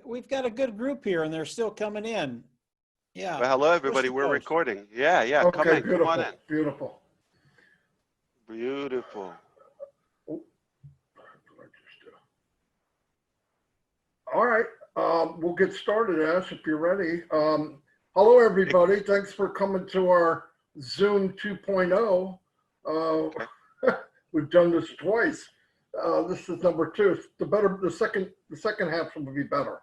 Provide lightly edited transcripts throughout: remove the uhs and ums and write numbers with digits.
We've got a good group here, and they're still coming in. Yeah. Well, hello, everybody. We're recording. Yeah. Okay, Come in. beautiful, Come on in. beautiful. Beautiful. Oh, all right, we'll get started, Ash, if you're ready. Hello, everybody. Thanks for coming to our Zoom 2.0. Okay. We've done this twice. This is number 2. The second half will be better.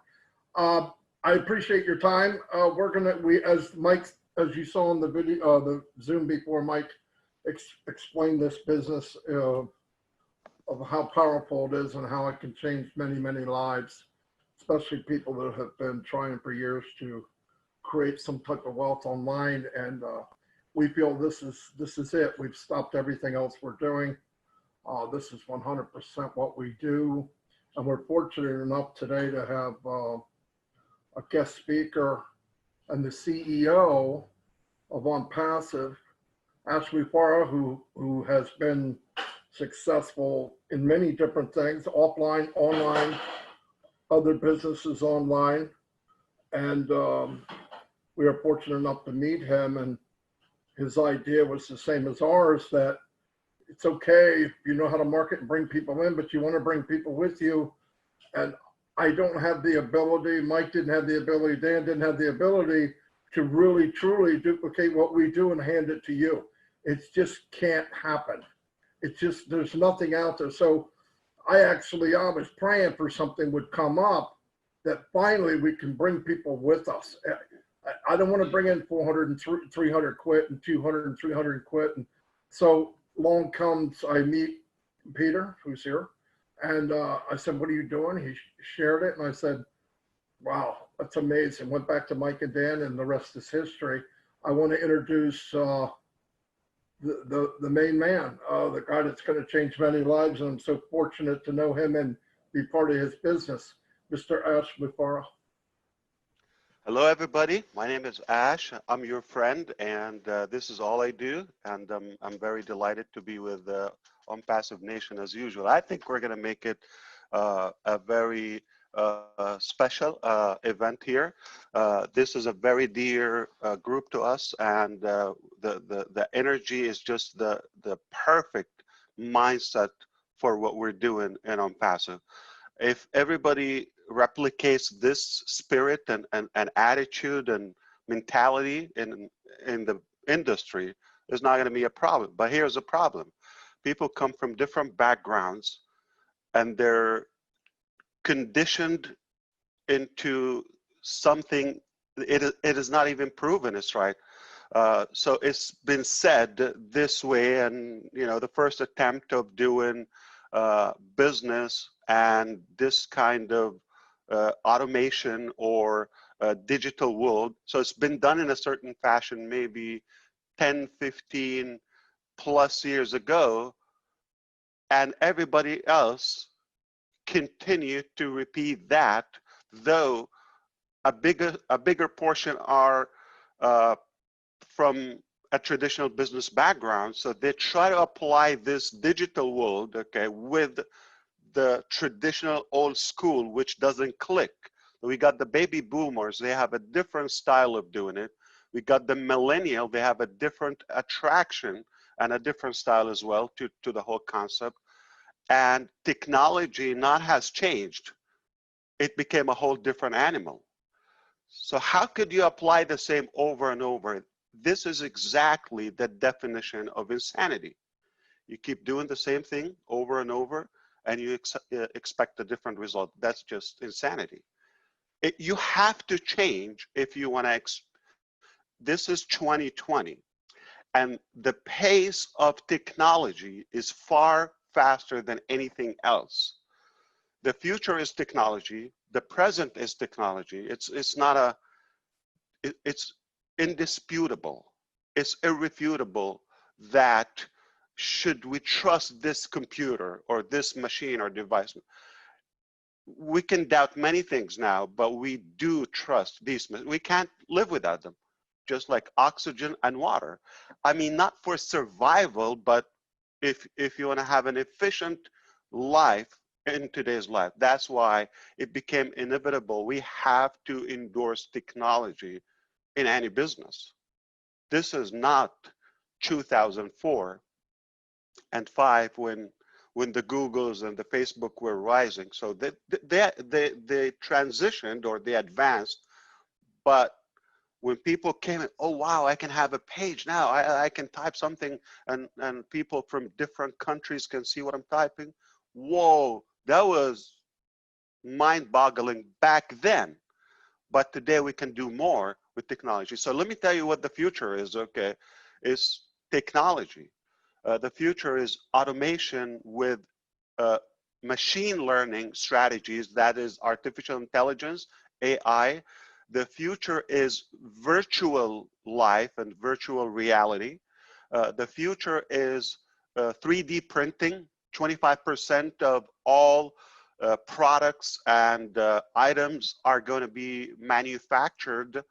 I appreciate your time. As you saw in the video, the Zoom before, Mike explained this business of how powerful it is and how it can change many, many lives, especially people that have been trying for years to create some type of wealth online. And we feel this is it. We've stopped everything else we're doing. This is 100% what we do. And we're fortunate enough today to have a guest speaker and the CEO of ONPASSIVE, Ash Mufareh, who has been successful in many different things, offline, online, other businesses online. And we are fortunate enough to meet him, and his idea was the same as ours, that it's okay if you know how to market and bring people in, but you want to bring people with you. And I don't have the ability, Mike didn't have the ability, Dan didn't have the ability to really, truly duplicate what we do and hand it to you. It just can't happen. It's just, there's nothing out there. So I was praying for something would come up that finally we can bring people with us. I don't want to bring in 400 and 300 quit and 200 and 300 quit. And so along comes, I meet Peter, who's here. And I said, what are you doing? He shared it. And I said, wow, that's amazing. Went back to Mike and Dan, and the rest is history. I want to introduce the main man, the guy that's going to change many lives. And I'm so fortunate to know him and be part of his business, Mr. Ash Mufareh. Hello, everybody. My name is Ash. I'm your friend, and this is all I do. And I'm very delighted to be with ONPASSIVE Nation as usual. I think we're going to make it a very special event here. This is a very dear group to us, and the energy is just the perfect mindset for what we're doing in ONPASSIVE. If everybody replicates this spirit and attitude and mentality in the industry, there's not going to be a problem. But here's a problem. People come from different backgrounds, and they're conditioned into something it is not even proven it's right. So it's been said this way, and the first attempt of doing business and this kind of automation or digital world, so it's been done in a certain fashion maybe 10, 15 plus years ago, and everybody else continue to repeat that, though a bigger portion are from a traditional business background. So they try to apply this digital world, okay, with the traditional old school, which doesn't click. We got the baby boomers, they have a different style of doing it. We got the millennial, they have a different attraction and a different style as well to the whole concept. And technology not has changed. It became a whole different animal. So how could you apply the same over and over? This is exactly the definition of insanity. You keep doing the same thing over and over, and you expect a different result. That's just insanity. You have to change if you want to. This is 2020, and the pace of technology is far faster than anything else. The future is technology. The present is technology. It's not a. It's indisputable. It's irrefutable that should we trust this computer or this machine or device? We can doubt many things now, but we do trust these. We can't live without them, just like oxygen and water. I mean, not for survival, but if you want to have an efficient life in today's life. That's why it became inevitable. We have to endorse technology in any business. This is not 2004 and 5 when the Googles and the Facebook were rising. So they transitioned or they advanced, but when people came in, oh wow, I can have a page now. I can type something and people from different countries can see what I'm typing. Whoa, that was mind-boggling back then. But today we can do more with technology. So let me tell you what the future is, okay? Is technology. The future is automation with machine learning strategies, that is artificial intelligence, AI. The future is virtual life and virtual reality. The future is 3D printing. 25% of all products and items are going to be manufactured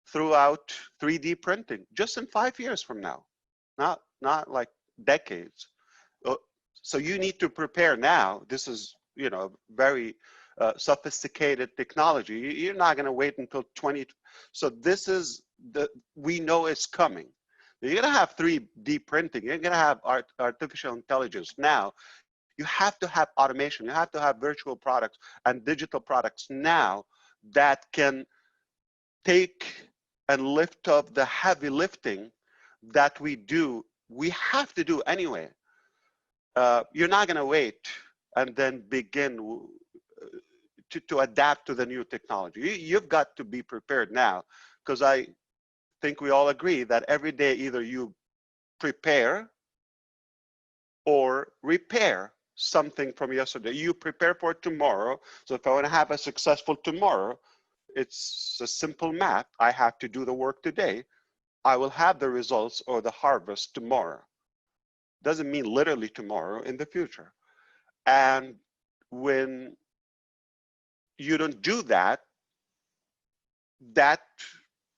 throughout 3D printing, just in 5 years from now, not like decades. So you need to prepare now. This is, you know, very sophisticated technology. You're not going to wait until 20. So this is we know it's coming. You're going to have 3D printing. You're going to have artificial intelligence. Now, you have to have automation. You have to have virtual products and digital products now that can take and lift up the heavy lifting that we have to do anyway. You're not going to wait and then begin to adapt to the new technology. You've got to be prepared now, because I think we all agree that every day either you prepare or repair something from yesterday. You prepare for tomorrow. So if I want to have a successful tomorrow, it's a simple math. I have to do the work today. I will have the results or the harvest tomorrow. Doesn't mean literally tomorrow, in the future. And when you don't do that, that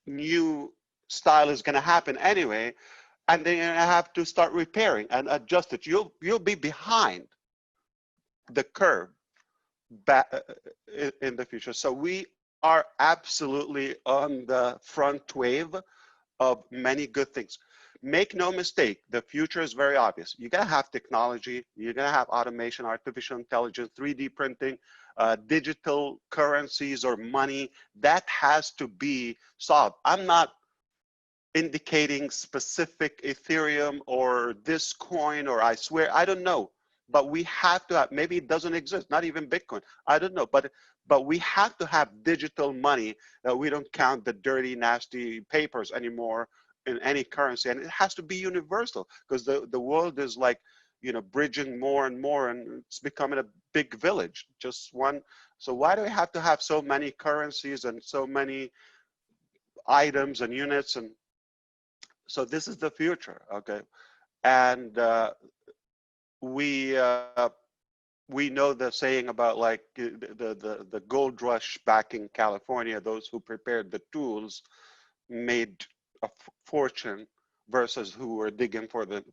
new style is going to happen anyway, and then you have to start repairing and adjust it. You'll be behind the curve back in the future. So we are absolutely on the front wave of many good things. Make no mistake, the future is very obvious. You're going to have technology, you're going to have automation, artificial intelligence, 3D printing, digital currencies or money. That has to be solved. I'm not indicating specific Ethereum or this coin, or I swear, I don't know. But we have to have, maybe it doesn't exist, not even Bitcoin. I don't know, but we have to have digital money that we don't count the dirty, nasty papers anymore in any currency. And it has to be universal, because the world is like, you know, bridging more and more, and it's becoming a big village, just one. So why do we have to have so many currencies and so many items and units? And so this is the future, okay? And we know the saying about like the gold rush back in California. Those who prepared the tools made a fortune versus who were digging for the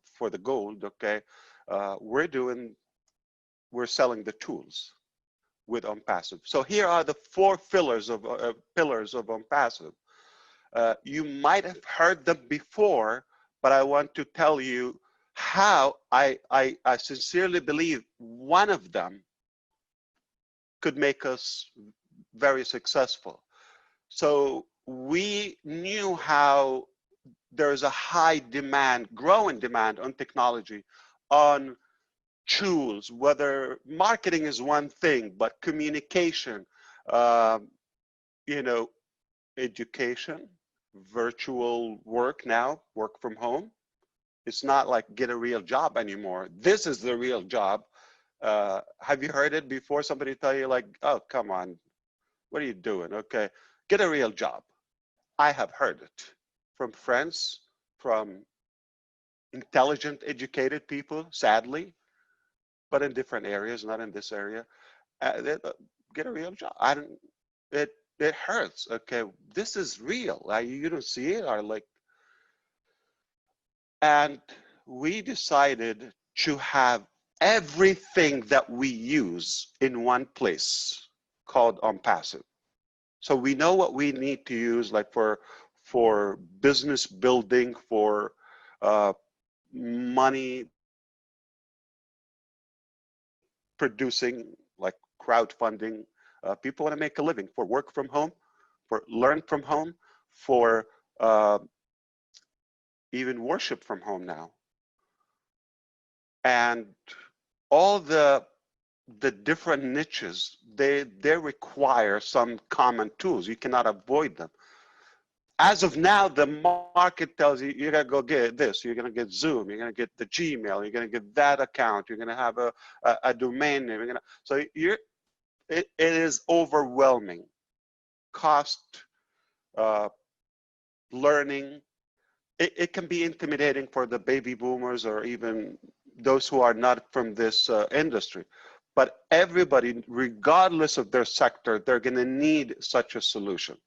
gold. Okay, we're selling the tools with ONPASSIVE. So here are the 4 pillars of ONPASSIVE. You might have heard them before, but I want to tell you how I sincerely believe one of them could make us very successful. So we knew how there's a high demand, growing demand on technology, on tools, whether marketing is one thing, but communication, you know, education, virtual work now, work from home. It's not like get a real job anymore. This is the real job. Have you heard it before? Somebody tell you like, oh, come on, what are you doing? Okay, get a real job. I have heard it from friends, from intelligent, educated people, sadly, but in different areas, not in this area. Get a real job. It hurts. Okay, this is real. You don't see it, or like. And we decided to have everything that we use in one place called ONPASSIVE. So we know what we need to use, like for business building, for money producing, like crowdfunding. People want to make a living, for work from home, for learn from home, for even worship from home now. And all the different niches, they require some common tools. You cannot avoid them. As of now, the market tells you, you're gonna go get this, you're gonna get Zoom, you're gonna get the Gmail, you're gonna get that account, you're gonna have a domain name, so it is overwhelming. Cost, learning, it can be intimidating for the baby boomers or even those who are not from this industry. But everybody, regardless of their sector, they're gonna need such a solution.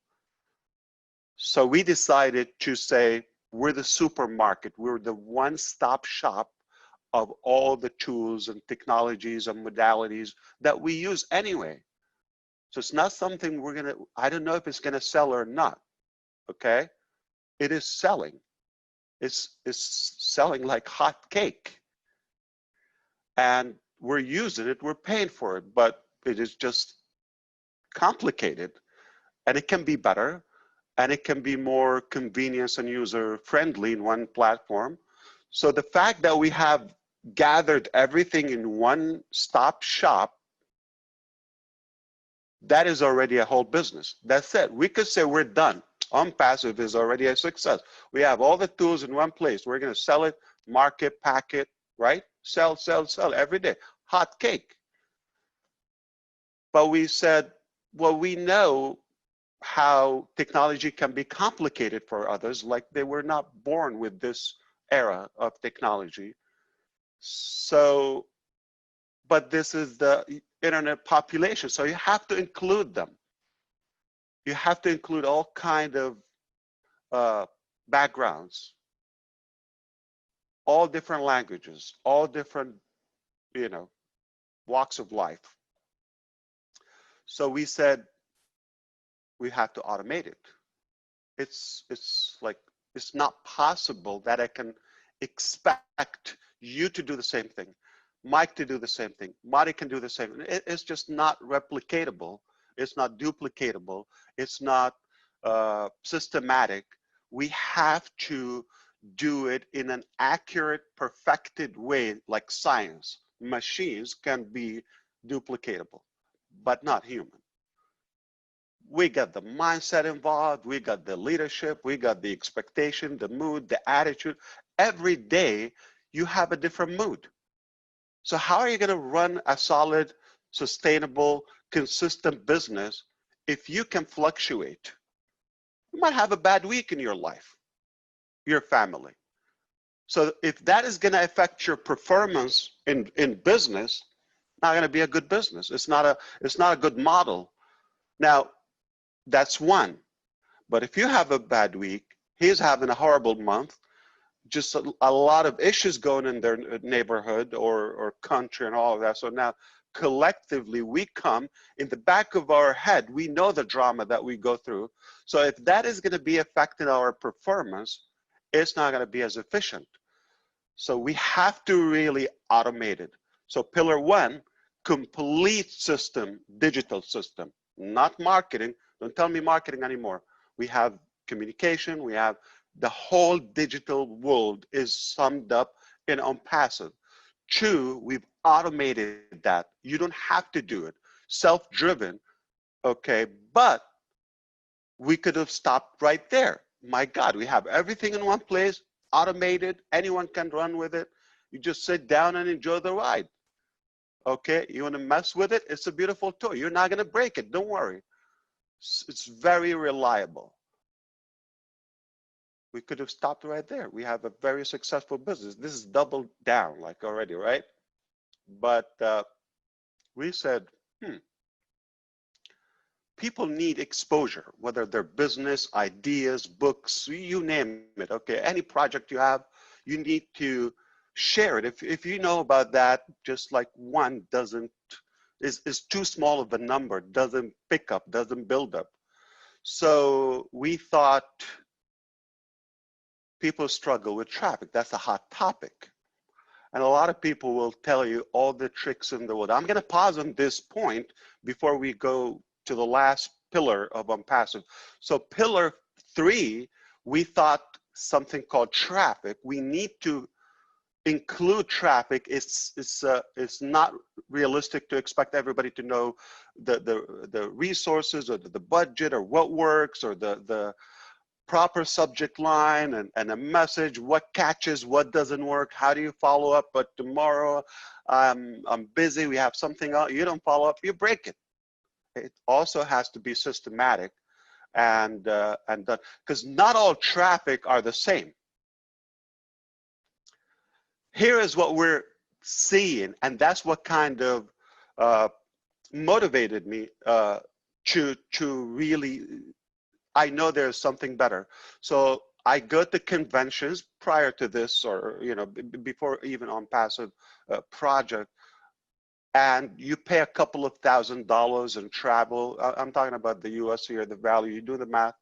So we decided to say, we're the supermarket. We're the one-stop shop of all the tools and technologies and modalities that we use anyway. So it's not something we're gonna, I don't know if it's gonna sell or not, okay? It is selling. It's selling like hot cake. And we're using it, we're paying for it, but it is just complicated. And it can be better. And it can be more convenient and user-friendly in one platform. So the fact that we have gathered everything in one-stop shop, that is already a whole business. That's it. We could say we're done. ONPASSIVE is already a success. We have all the tools in one place. We're going to sell it, market, pack it, right? Sell, sell, sell every day. Hot cake. But we said, well, we know how technology can be complicated for others, like they were not born with this era of technology. So, but this is the internet population, so you have to include them. You have to include all kind of backgrounds, all different languages, all different, walks of life. So we said, we have to automate it. It's like, it's not possible that I can expect you to do the same thing, Mike to do the same thing, Marty can do the same thing. It's just not replicatable. It's not duplicatable. It's not systematic. We have to do it in an accurate, perfected way, like science. Machines can be duplicatable, but not human. We got the mindset involved, we got the leadership, we got the expectation, the mood, the attitude. Every day you have a different mood. So how are you going to run a solid, sustainable, consistent business if you can fluctuate? You might have a bad week in your life, your family. So if that is going to affect your performance in business, not going to be a good business. It's not a good model. Now, that's one. But if you have a bad week, he's having a horrible month, just a lot of issues going in their neighborhood or country and all of that. So now collectively we come in the back of our head, we know the drama that we go through. So if that is going to be affecting our performance, it's not going to be as efficient. So we have to really automate it. So pillar one, complete system, digital system, not marketing. Don't tell me marketing anymore. We have communication, we have the whole digital world is summed up in ONPASSIVE. Two, we've automated that. You don't have to do it. Self-driven, okay, but we could have stopped right there. My God, we have everything in one place, automated, anyone can run with it. You just sit down and enjoy the ride. Okay, you want to mess with it? It's a beautiful toy. You're not going to break it, don't worry. It's very reliable. We could have stopped right there. We have a very successful business. This is doubled down like already, right? But we said, people need exposure, whether they're business, ideas, books, you name it, okay? Any project you have, you need to share it. If you know about that, just like one doesn't, is too small of a number, doesn't pick up, doesn't build up. So we thought people struggle with traffic. That's a hot topic. And a lot of people will tell you all the tricks in the world. I'm going to pause on this point before we go to the last pillar of unpassive. So pillar 3, we thought something called traffic. We need to include traffic. It's not realistic to expect everybody to know the resources or the budget or what works or the proper subject line and a message, what catches, what doesn't work, how do you follow up, but tomorrow I'm busy, we have something else, you don't follow up, you break it. It also has to be systematic and done, because not all traffic are the same. Here is what we're seeing, and that's what kind of motivated me to really, I know there's something better. So I go to conventions prior to this, or before even ONPASSIVE project, and you pay a couple of $1,000s in travel. I'm talking about the US here, the value, you do the math,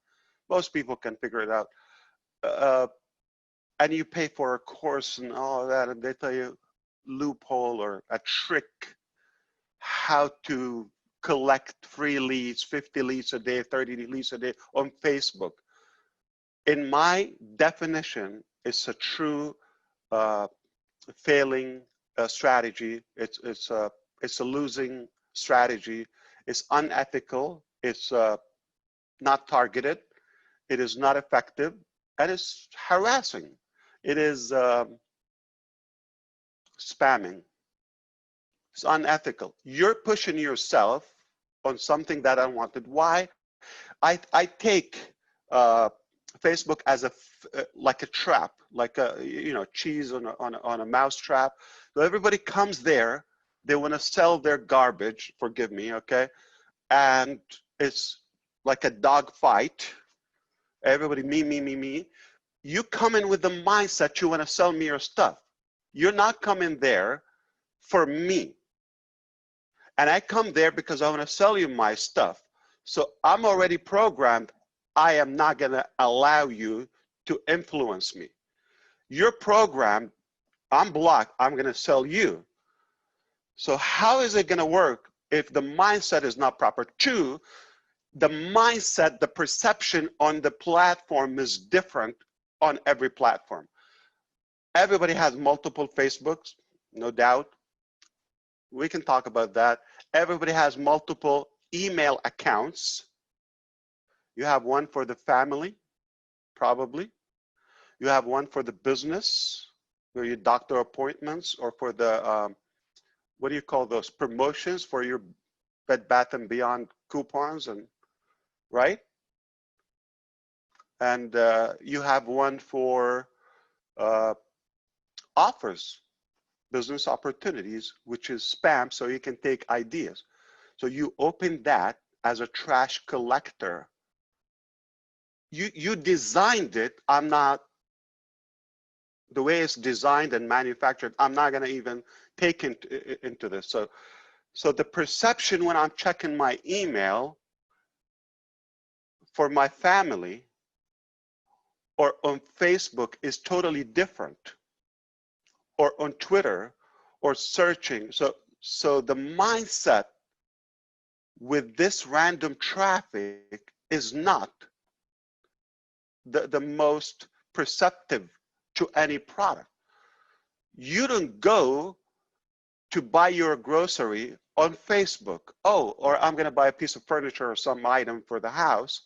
most people can figure it out. And you pay for a course and all of that, and they tell you loophole or a trick, how to collect free leads, 50 leads a day, 30 leads a day on Facebook. In my definition, it's a true failing strategy. It's a losing strategy. It's unethical. It's not targeted. It is not effective, and it's harassing. It is spamming. It's unethical. You're pushing yourself on something that I wanted. Why? I take Facebook as like a trap, like a cheese on a mouse trap. So everybody comes there. They want to sell their garbage. Forgive me, okay? And it's like a dog fight. Everybody me, me, me, me. You come in with the mindset you want to sell me your stuff. You're not coming there for me. And I come there because I want to sell you my stuff. So I'm already programmed. I am not going to allow you to influence me. You're programmed. I'm blocked. I'm going to sell you. So how is it going to work if the mindset is not proper? 2, the mindset, the perception on the platform is different on every platform. Everybody has multiple Facebooks, no doubt. We can talk about that. Everybody has multiple email accounts. You have one for the family, probably. You have one for the business, where your doctor appointments, or for the, what do you call those, promotions for your Bed Bath & Beyond coupons, and right? And you have one for offers, business opportunities, which is spam, so you can take ideas. So you open that as a trash collector. You designed it. I'm not, the way it's designed and manufactured, I'm not going to even take into this. So the perception when I'm checking my email for my family or on Facebook is totally different, or on Twitter, or searching. So the mindset with this random traffic is not the most perceptive to any product. You don't go to buy your grocery on Facebook. Oh, or I'm going to buy a piece of furniture or some item for the house.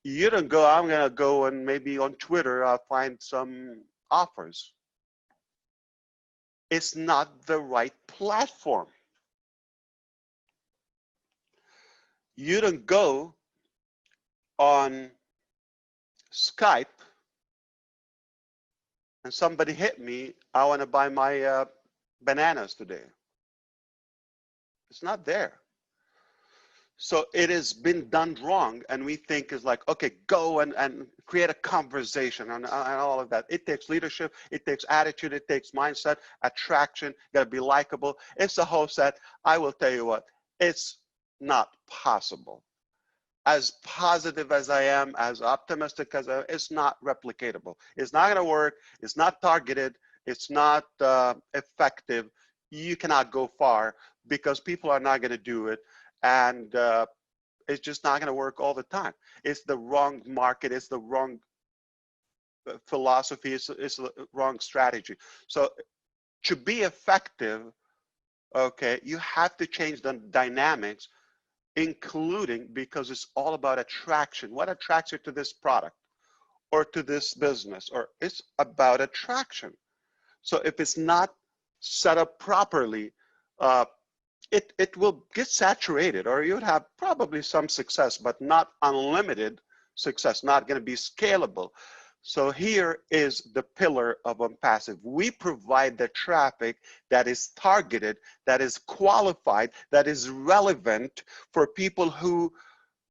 You don't go, I'm going to go and maybe on Twitter, I'll find some offers. It's not the right platform. You don't go on Skype and somebody hit me, I want to buy my bananas today. It's not there. So it has been done wrong, and we think is like, okay, go and create a conversation and all of that. It takes leadership, it takes attitude, it takes mindset, attraction, gotta be likable. It's a whole set. I will tell you what, it's not possible. As positive as I am, as optimistic as I am, it's not replicatable. It's not gonna work, it's not targeted, it's not effective. You cannot go far because people are not gonna do it. And it's just not going to work all the time. It's the wrong market. It's the wrong philosophy. It's the wrong strategy. So to be effective, okay, you have to change the dynamics, including, because it's all about attraction. What attracts you to this product or to this business? Or it's about attraction. So if it's not set up properly, it will get saturated, or you would have probably some success, but not unlimited success, not going to be scalable. So here is the pillar of ONPASSIVE. We provide the traffic that is targeted, that is qualified, that is relevant for people who,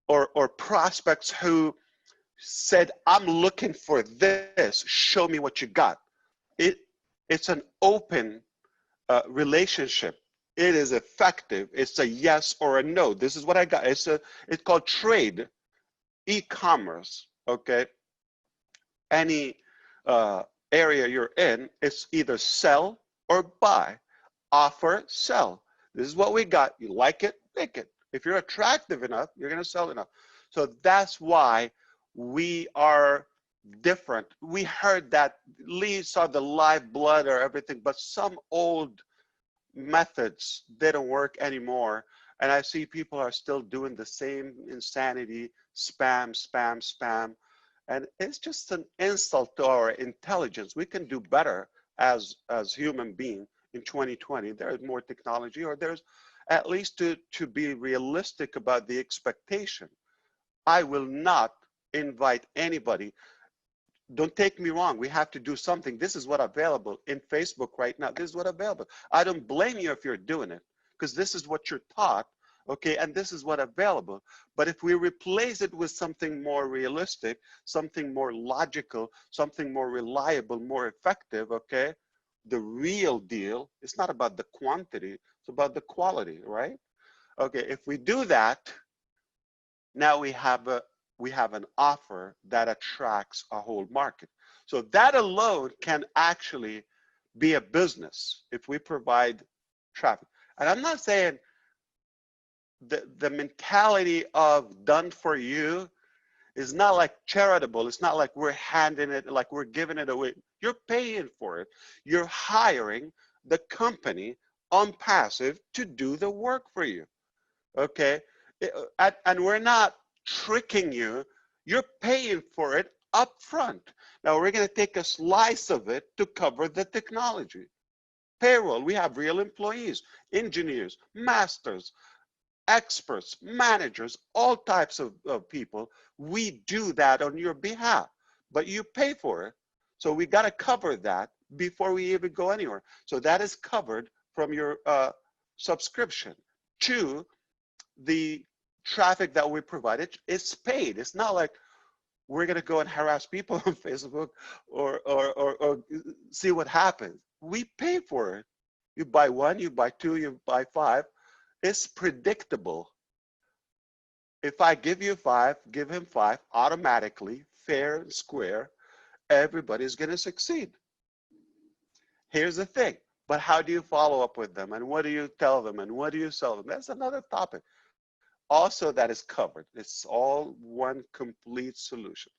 or prospects who said, I'm looking for this, show me what you got. It's an open relationship. It is effective. It's a yes or a no. This is what I got. It's called trade, e-commerce. Okay. Any area you're in, it's either sell or buy, offer, sell. This is what we got. You like it, take it. If you're attractive enough, you're going to sell enough. So that's why we are different. We heard that leads are the lifeblood or everything, but some old methods didn't work anymore, and I see people are still doing the same insanity, spam, and it's just an insult to our intelligence. We can do better as human beings in 2020. There's more technology, or there's at least to be realistic about the expectation. I will not invite anybody. Don't take me wrong, we have to do something. This is what available in Facebook right now. This is what available. I don't blame you if you're doing it, because this is what you're taught, okay, and this is what available. But if we replace it with something more realistic, something more logical, something more reliable, more effective, okay, the real deal, it's not about the quantity, it's about the quality, right? Okay, if we do that, now we have an offer that attracts a whole market. So that alone can actually be a business if we provide traffic. And I'm not saying the mentality of done for you is not like charitable. It's not like we're handing it, like we're giving it away. You're paying for it. You're hiring the company ONPASSIVE to do the work for you, okay? And we're not tricking you. You're paying for it up front. Now we're going to take a slice of it to cover the technology. Payroll, we have real employees, engineers, masters, experts, managers, all types of people. We do that on your behalf, but you pay for it. So we got to cover that before we even go anywhere. So that is covered from your subscription to the traffic that we provided. It's paid. It's not like we're going to go and harass people on Facebook or see what happens. We pay for it. You buy one, you buy two, you buy five. It's predictable. If I give you five, give him five, automatically, fair and square, everybody's going to succeed. Here's the thing. But how do you follow up with them? And what do you tell them? And what do you sell them? That's another topic. Also, that is covered. It's all one complete solution.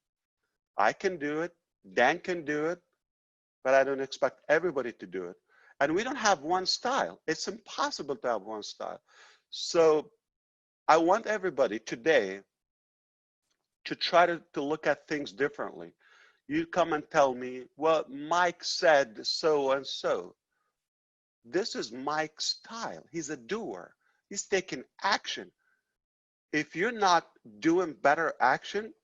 I can do it. Dan can do it. But I don't expect everybody to do it. And we don't have one style. It's impossible to have one style. So I want everybody today to try to look at things differently. You come and tell me, well, Mike said so and so. This is Mike's style. He's a doer. He's taking action. If you're not doing better action,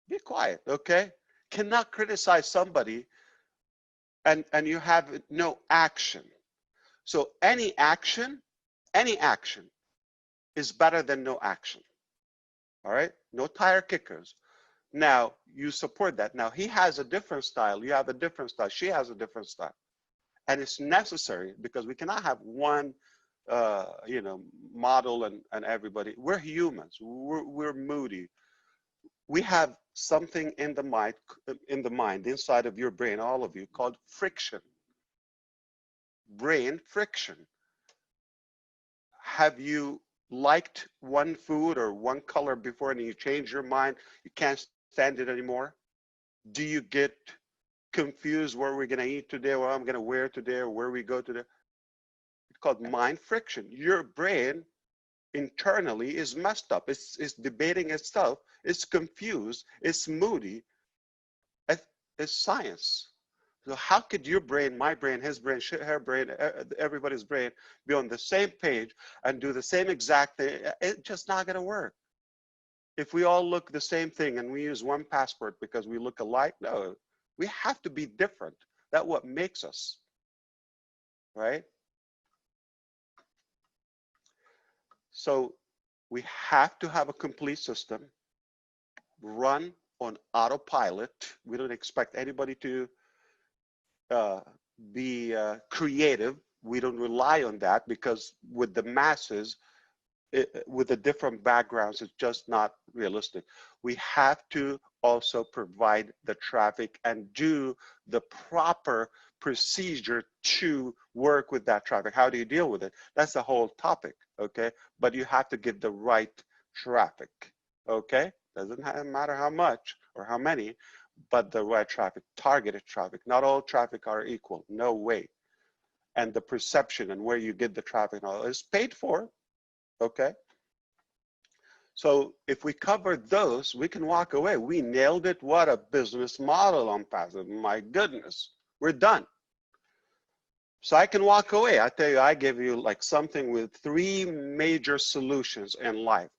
be quiet, okay? Cannot criticize somebody and you have no action. So any action is better than no action. All right? No tire kickers. Now, you support that. Now, he has a different style. You have a different style. She has a different style. And it's necessary because we cannot have one, model and everybody. We're humans. We're moody. We have something in the mind, inside of your brain, all of you, called friction. Brain friction. Have you liked one food or one color before and you change your mind? You can't stand it anymore? Do you get confused where we're going to eat today, what I'm going to wear today, or where we go today? It's called mind friction. Your brain internally is messed up. It's debating itself. It's confused. It's moody. It's science. So how could your brain, my brain, his brain, her brain, everybody's brain be on the same page and do the same exact thing? It's just not going to work. If we all look the same thing and we use one passport because we look alike, no, we have to be different. That's what makes us, right? So we have to have a complete system, run on autopilot. We don't expect anybody to be creative. We don't rely on that because with the masses, with the different backgrounds, it's just not realistic. We have to also provide the traffic and do the proper procedure to work with that traffic. How do you deal with it? That's the whole topic, okay? But you have to get the right traffic, okay? Doesn't matter how much or how many, but the right traffic, targeted traffic. Not all traffic are equal, no way. And the perception and where you get the traffic and all is paid for, okay? So if we cover those, we can walk away. We nailed it. What a business model on passive. My goodness, we're done. So I can walk away. I tell you, I give you like something with 3 major solutions in life.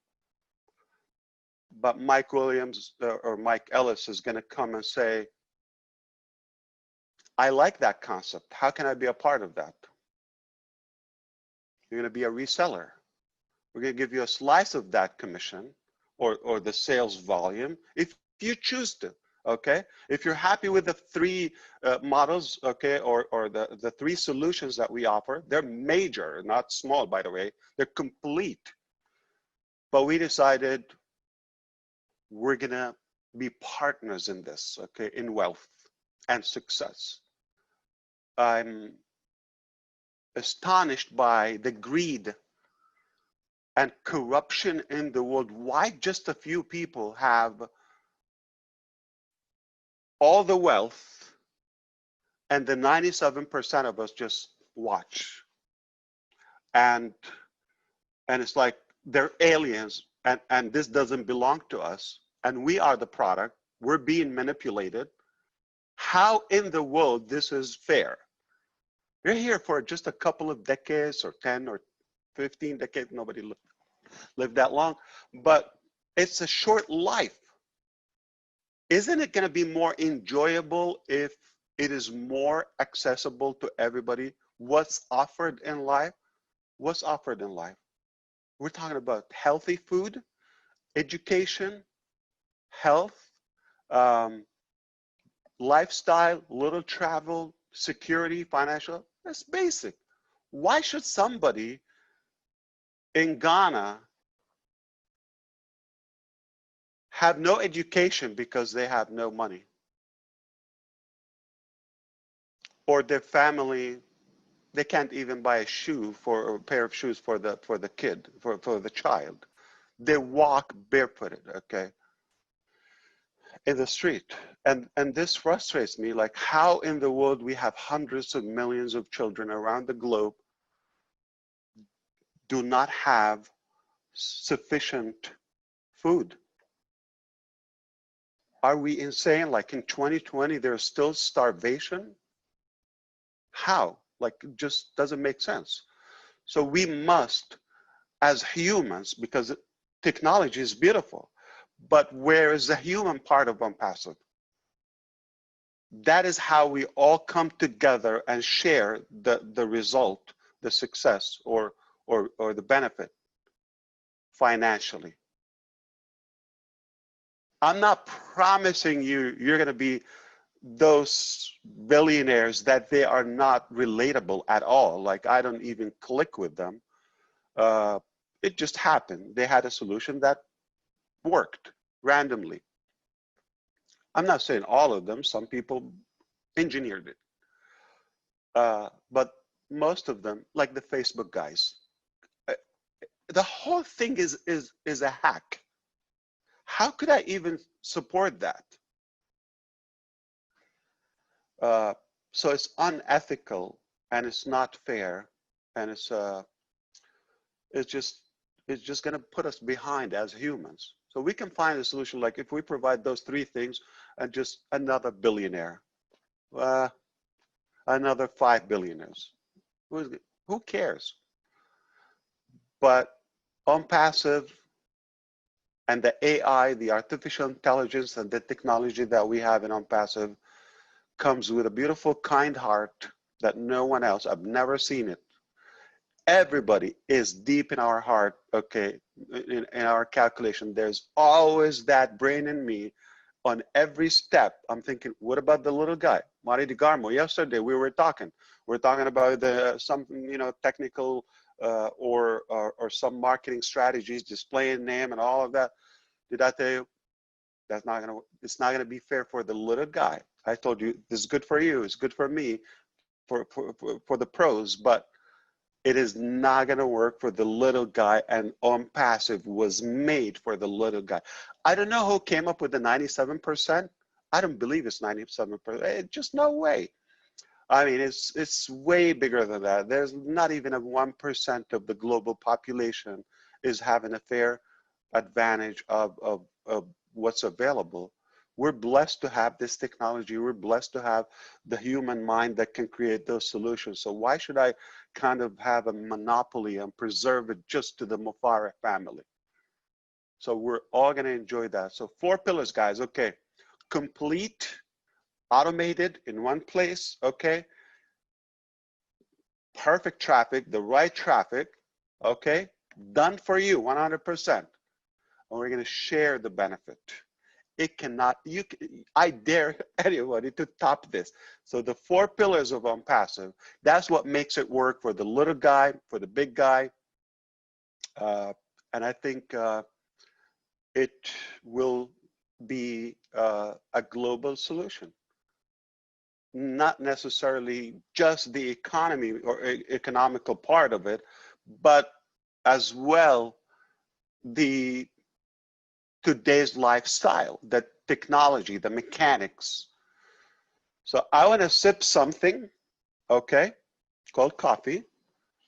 But Mike Williams or Mike Ellis is going to come and say, I like that concept. How can I be a part of that? You're going to be a reseller. We're going to give you a slice of that commission or the sales volume if you choose to, okay? If you're happy with the 3 models, okay, or the 3 solutions that we offer, they're major, not small, by the way. They're complete. But we decided we're going to be partners in this, okay, in wealth and success. I'm astonished by the greed and corruption in the world. Why just a few people have all the wealth and the 97% of us just watch? And it's like they're aliens and this doesn't belong to us and we are the product. We're being manipulated. How in the world this is fair? You're here for just a couple of decades or 10 or 15 decades. Nobody lived that long, but it's a short life. Isn't it going to be more enjoyable if it is more accessible to everybody? What's offered in life? What's offered in life? We're talking about healthy food, education, health, lifestyle, little travel, security, financial. That's basic. Why should somebody in Ghana have no education because they have no money? Or their family, they can't even buy a shoe or a pair of shoes for the kid, for the child. They walk barefooted, okay, in the street. And this frustrates me, like how in the world we have hundreds of millions of children around the globe do not have sufficient food. Are we insane? Like in 2020, there's still starvation? How? Like it just doesn't make sense. So we must, as humans, because technology is beautiful, but where is the human part of ONPASSIVE? That is how we all come together and share the result, the success, or the benefit. financially. I'm not promising you're going to be those billionaires that they are not relatable at all. Like, I don't even click with them. It just happened. They had a solution that worked randomly. I'm not saying all of them. Some people engineered it. But most of them, like the Facebook guys, the whole thing is a hack. How could I even support that? So it's unethical, and it's not fair, and it's just going to put us behind as humans. So we can find a solution, like if we provide those three things, and just another billionaire, another 5 billionaires. Who cares? But ONPASSIVE and the AI, the artificial intelligence, and the technology that we have in ONPASSIVE comes with a beautiful, kind heart that no one else, I've never seen it. Everybody is deep in our heart, okay, in our calculation. There's always that brain in me on every step. I'm thinking, what about the little guy? Marty DeGarmo, yesterday we were talking about some, technical or some marketing strategies, displaying name and all of that. Did I tell you it's not gonna be fair for the little guy? I told you this is good for you, it's good for me, for the pros, but it is not gonna work for the little guy, and ONPASSIVE was made for the little guy. I don't know who came up with the 97%. I don't believe it's 97%. Just no way. I mean, it's way bigger than that. There's not even a 1% of the global population is having a fair advantage of what's available. We're blessed to have this technology. We're blessed to have the human mind that can create those solutions. So why should I kind of have a monopoly and preserve it just to the Mufareh family? So we're all going to enjoy that. So 4 pillars, guys. Okay. Complete, automated in one place. Okay. Perfect traffic, the right traffic. Okay. Done for you 100%. And we're going to share the benefit. It cannot, I dare anybody to top this. So the 4 pillars of ONPASSIVE, that's what makes it work for the little guy, for the big guy. And I think it will be a global solution. Not necessarily just the economy or economical part of it, but as well the today's lifestyle, the technology, the mechanics. So I want to sip something, okay, called coffee,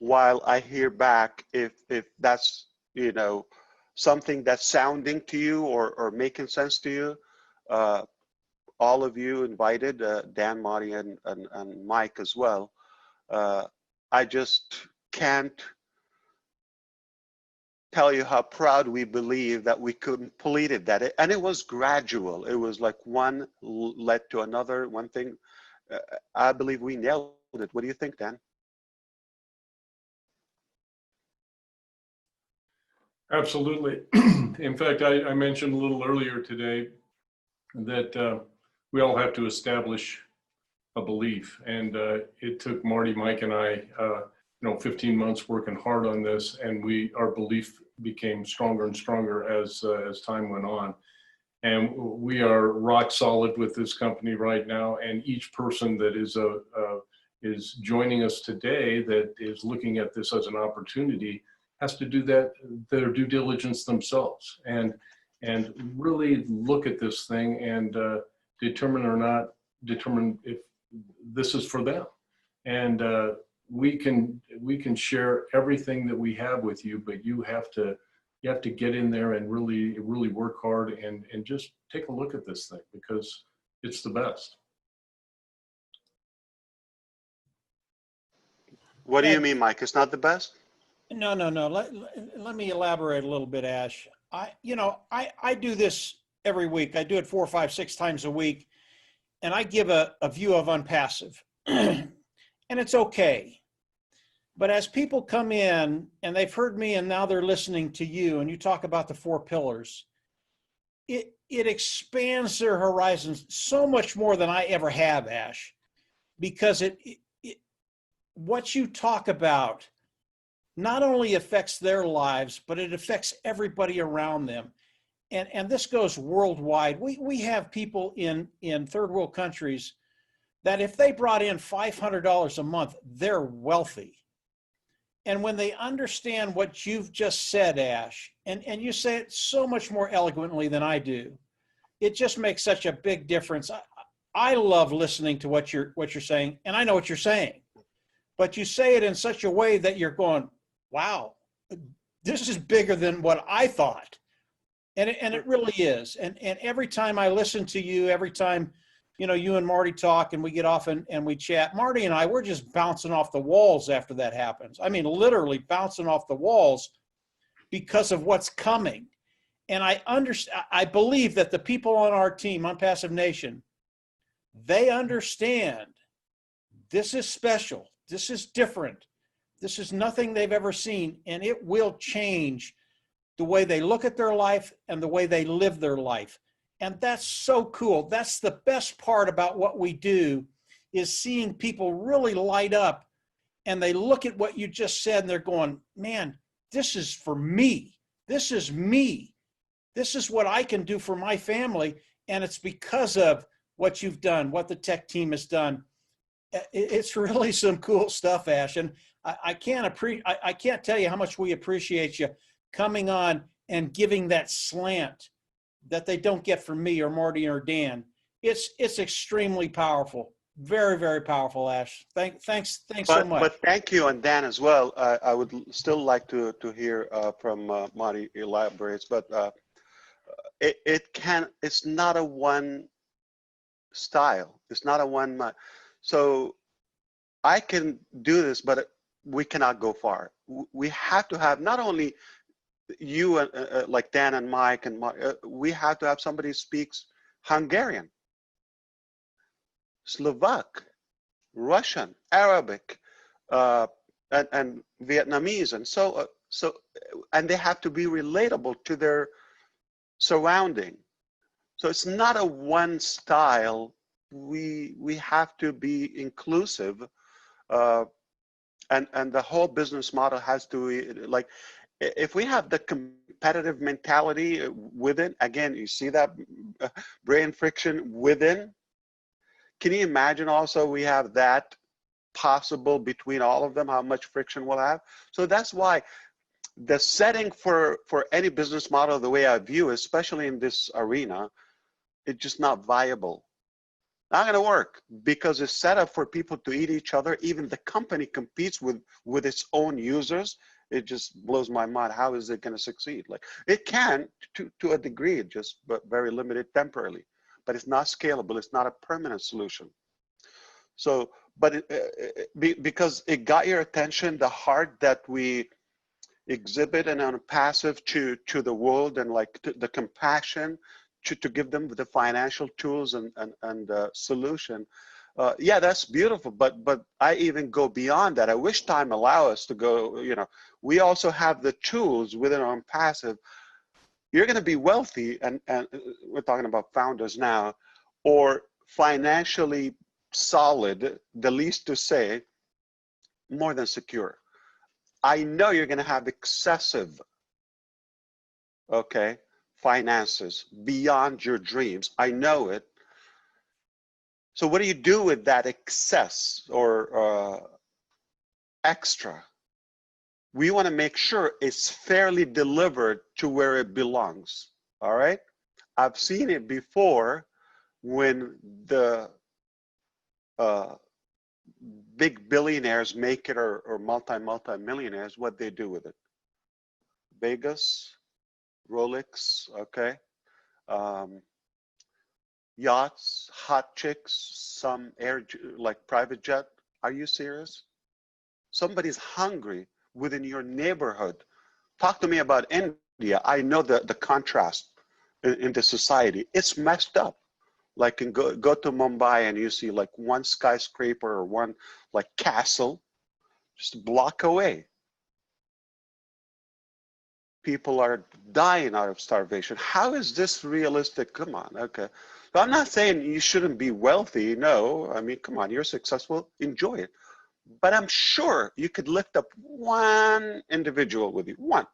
while I hear back if that's, something that's sounding to you or making sense to you. All of you invited, Dan, Marty, and Mike as well. I just can't tell you how proud we believe that we completed that. And it was gradual. It was like one led to another, one thing. I believe we nailed it. What do you think, Dan? Absolutely. In fact, I mentioned a little earlier today that we all have to establish a belief. And it took Marty, Mike, and I 15 months working hard on this, and our belief became stronger and stronger as time went on. And we are rock solid with this company right now. And each person that is joining us today that is looking at this as an opportunity has to do their due diligence themselves and really look at this thing and determine if this is for them. And we can share everything that we have with you, but you have to get in there and really work hard and just take a look at this thing, because it's the best. What do you mean, Mike? It's not the best? No. Let me elaborate a little bit, Ash. I do this every week. I do it 4, 5, 6 times a week, and I give a view of ONPASSIVE, and it's okay. But as people come in and they've heard me and now they're listening to you and you talk about the 4 pillars, it expands their horizons so much more than I ever have, Ash, because what you talk about not only affects their lives, but it affects everybody around them. And this goes worldwide. We have people in third world countries that if they brought in $500 a month, they're wealthy. And when they understand what you've just said, Ash, and you say it so much more eloquently than I do, it just makes such a big difference. I love listening to what you're saying, and I know what you're saying, but you say it in such a way that you're going, wow, this is bigger than what I thought. And it really is. And every time I listen to you, every time, you and Marty talk and we get off and we chat, Marty and I, we're just bouncing off the walls after that happens. I mean, literally bouncing off the walls because of what's coming. And I believe that the people on our team, ONPASSIVE Nation, they understand this is special. This is different. This is nothing they've ever seen, and it will change the way they look at their life and the way they live their life. And that's so cool. That's the best part about what we do, is seeing people really light up and they look at what you just said and they're going, man, this is for me. This is me. This is what I can do for my family. And it's because of what you've done, what the tech team has done. It's really some cool stuff, Ash. And I can't tell you how much we appreciate you coming on and giving that slant that they don't get from me or Marty or Dan. It's extremely powerful. Very, very powerful, Ash. Thanks so much. But thank you, and Dan as well. I would still like to hear from Marty elaborates, but it's not a one style. It's not a one. So I can do this, but we cannot go far. We have to have not only you like Dan and Mike and we have to have somebody who speaks Hungarian, Slovak, Russian, Arabic, and Vietnamese, and so and they have to be relatable to their surrounding. So it's not a one style. We have to be inclusive, and the whole business model has to, like, if we have the competitive mentality within, again, you see that brain friction within. Can you imagine also we have that possible between all of them, how much friction we'll have? So that's why the setting for any business model, the way I view, especially in this arena, it's just not viable. Not going to work, because it's set up for people to eat each other. Even the company competes with its own users. It just blows my mind. How is it going to succeed? Like, it can to a degree, just but very limited temporarily, but it's not scalable. It's not a permanent solution. So, but because it got your attention, the heart that we exhibit and ONPASSIVE to the world, and like the compassion to give them the financial tools and solution. Yeah, that's beautiful, but I even go beyond that. I wish time allow us to go, we also have the tools within ONPASSIVE. You're going to be wealthy, and we're talking about founders now, or financially solid, the least to say, more than secure. I know you're going to have excessive, finances beyond your dreams. I know it. So what do you do with that excess or extra? We want to make sure it's fairly delivered to where it belongs. All right. I've seen it before when the big billionaires make it, or multi-millionaires, what they do with it. Vegas, Rolex, yachts, hot chicks, some like private jet. Are you serious? Somebody's hungry within your neighborhood. Talk to me about India. I know the contrast in the society. It's messed up. Like, go to Mumbai and you see like one skyscraper or one like castle, just a block away. People are dying out of starvation. How is this realistic? Come on, okay. So I'm not saying you shouldn't be wealthy. No, I mean, come on, you're successful, enjoy it. But I'm sure you could lift up one individual with you, one.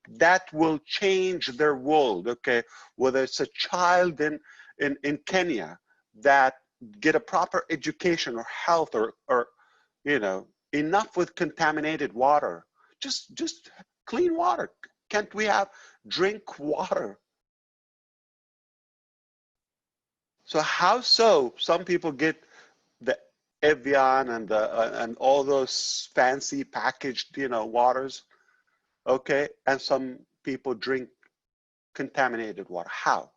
That will change their world, okay? Whether it's a child in Kenya that get a proper education or health or you know, enough with contaminated water. Just clean water. Can't we have drink water? So how so? Some people get the Evian and all those fancy packaged, you know, waters, okay? And some people drink contaminated water. How?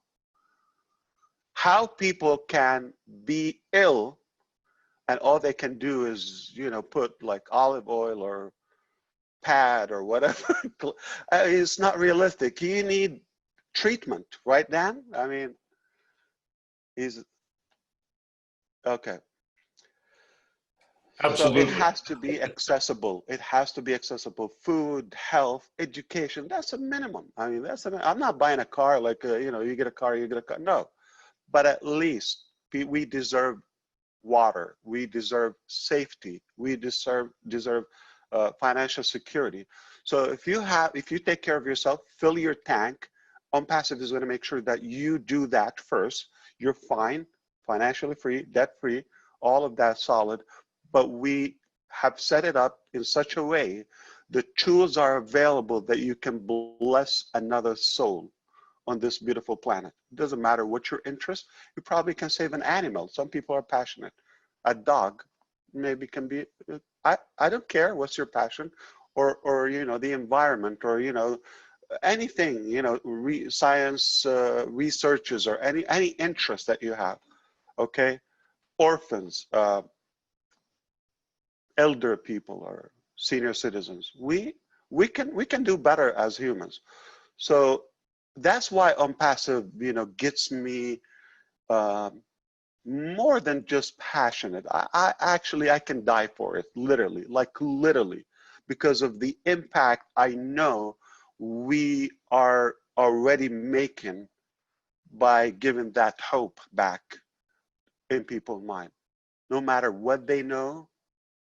How people can be ill and all they can do is, you know, put like olive oil or pad or whatever. It's not realistic. You need treatment, right, Dan? I mean, is okay. Absolutely. So it has to be accessible. It has to be accessible. Food, health, education. That's a minimum. I mean, I'm not buying a car like you know, you get a car, you get a car. No, but at least we deserve water. We deserve safety. We deserve financial security. So if you take care of yourself, fill your tank. ONPASSIVE is going to make sure that you do that first. You're fine, financially free, debt free, all of that solid. But we have set it up in such a way the tools are available that you can bless another soul on this beautiful planet. It doesn't matter what your interest, you probably can save an animal. Some people are passionate. A dog maybe can be, I don't care what's your passion, or you know, the environment, or you know, anything, you know, science researches, or any interest that you have, okay? Orphans, elder people, or senior citizens. We can do better as humans. So that's why ONPASSIVE, you know, gets me more than just passionate. I actually, I can die for it, literally, like literally, because of the impact I know we are already making by giving that hope back in people's mind, no matter what they know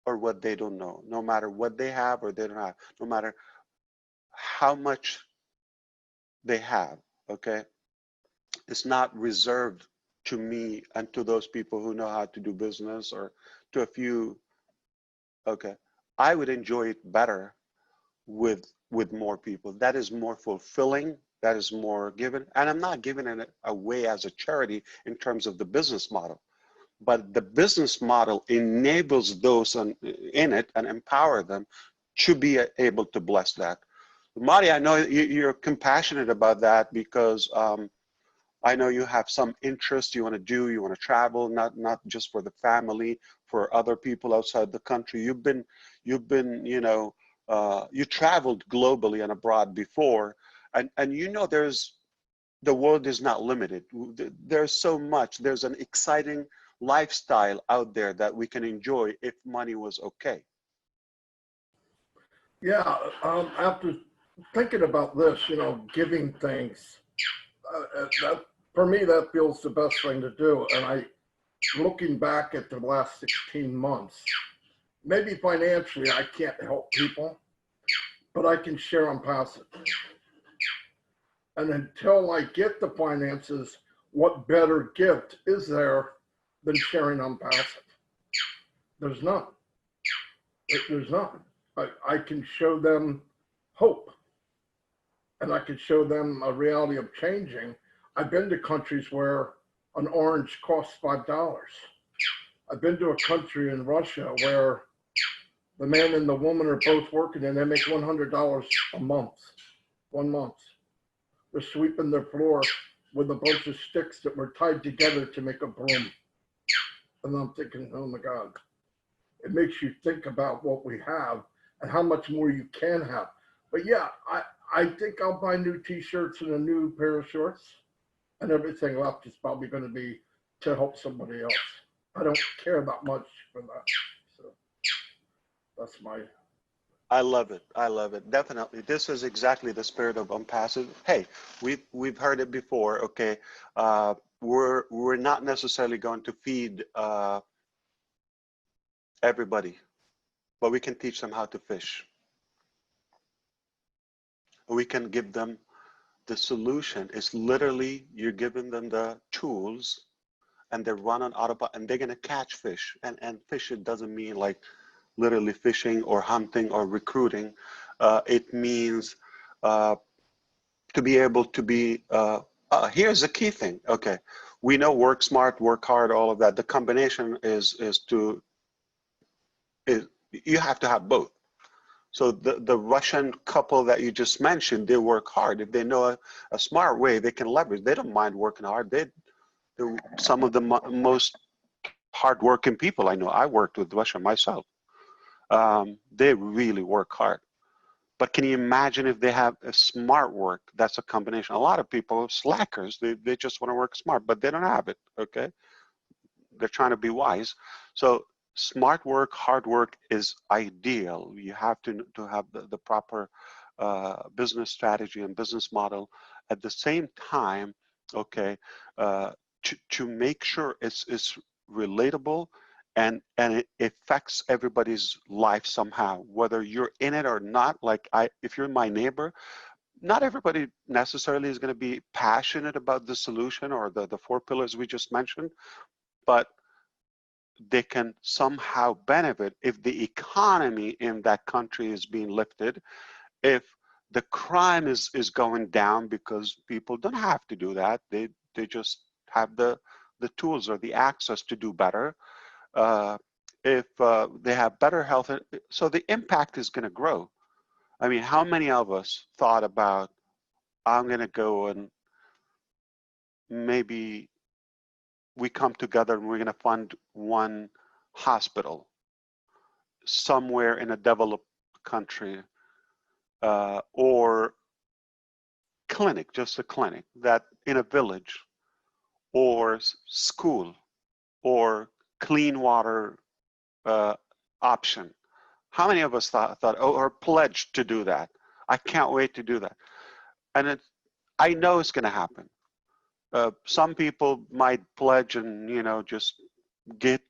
or what they don't know, no matter what they have or they don't have, no matter how much they have, okay? It's not reserved to me and to those people who know how to do business, or to a few, okay? I would enjoy it better with more people. That is more fulfilling, that is more given. And I'm not giving it away as a charity in terms of the business model, but the business model enables those in it and empower them to be able to bless that. Marty, I know you're compassionate about that, because I know you have some interest you want to do, you want to travel, not just for the family, for other people outside the country. You've been, you know, you traveled globally and abroad before, and you know, the world is not limited. There's so much, there's an exciting lifestyle out there that we can enjoy if money was okay. Yeah, after thinking about this, you know, giving things, that, for me, that feels the best thing to do. And looking back at the last 16 months, maybe financially I can't help people, but I can share ONPASSIVE. And until I get the finances, what better gift is there than sharing ONPASSIVE? There's none. There's none. I can show them hope, and I can show them a reality of changing. I've been to countries where an orange costs $5. I've been to a country in Russia where the man and the woman are both working and they make $100 a month, 1 month. They're sweeping their floor with a bunch of sticks that were tied together to make a broom. And I'm thinking, oh my God, it makes you think about what we have and how much more you can have. But yeah, I think I'll buy new t-shirts and a new pair of shorts, and everything left is probably going to be to help somebody else. I don't care that much for that. So That's my. I love it. I love it. Definitely. This is exactly the spirit of unpassive. Hey, we've heard it before. Okay. We're not necessarily going to feed everybody, but we can teach them how to fish. We can give them the solution. It's literally you're giving them the tools and they're running autopilot and they're gonna catch fish. And fish, it doesn't mean like literally fishing or hunting or recruiting. It means to be able to be, here's the key thing. Okay, we know work smart, work hard, all of that. The combination is you have to have both. So the Russian couple that you just mentioned, they work hard. If they know a smart way, they can leverage. They don't mind working hard. They're some of the most hardworking people I know. I worked with Russia myself. They really work hard. But can you imagine if they have a smart work? That's a combination. A lot of people are slackers. They just want to work smart, but they don't have it, okay? They're trying to be wise. So smart work, hard work is ideal. You have to have the proper business strategy and business model. At the same time, okay, to make sure it's relatable and it affects everybody's life somehow, whether you're in it or not. Like if you're my neighbor, not everybody necessarily is going to be passionate about the solution or the 4 pillars we just mentioned, but they can somehow benefit if the economy in that country is being lifted, if the crime is going down because people don't have to do that. They just have the tools or the access to do better. If they have better health, so the impact is going to grow. I mean, how many of us thought about, I'm going to go and maybe we come together and we're going to fund one hospital somewhere in a developed country, or clinic, just a clinic that in a village, or school, or clean water option. How many of us thought or pledged to do that? I can't wait to do that. And I know it's going to happen. Some people might pledge and, just get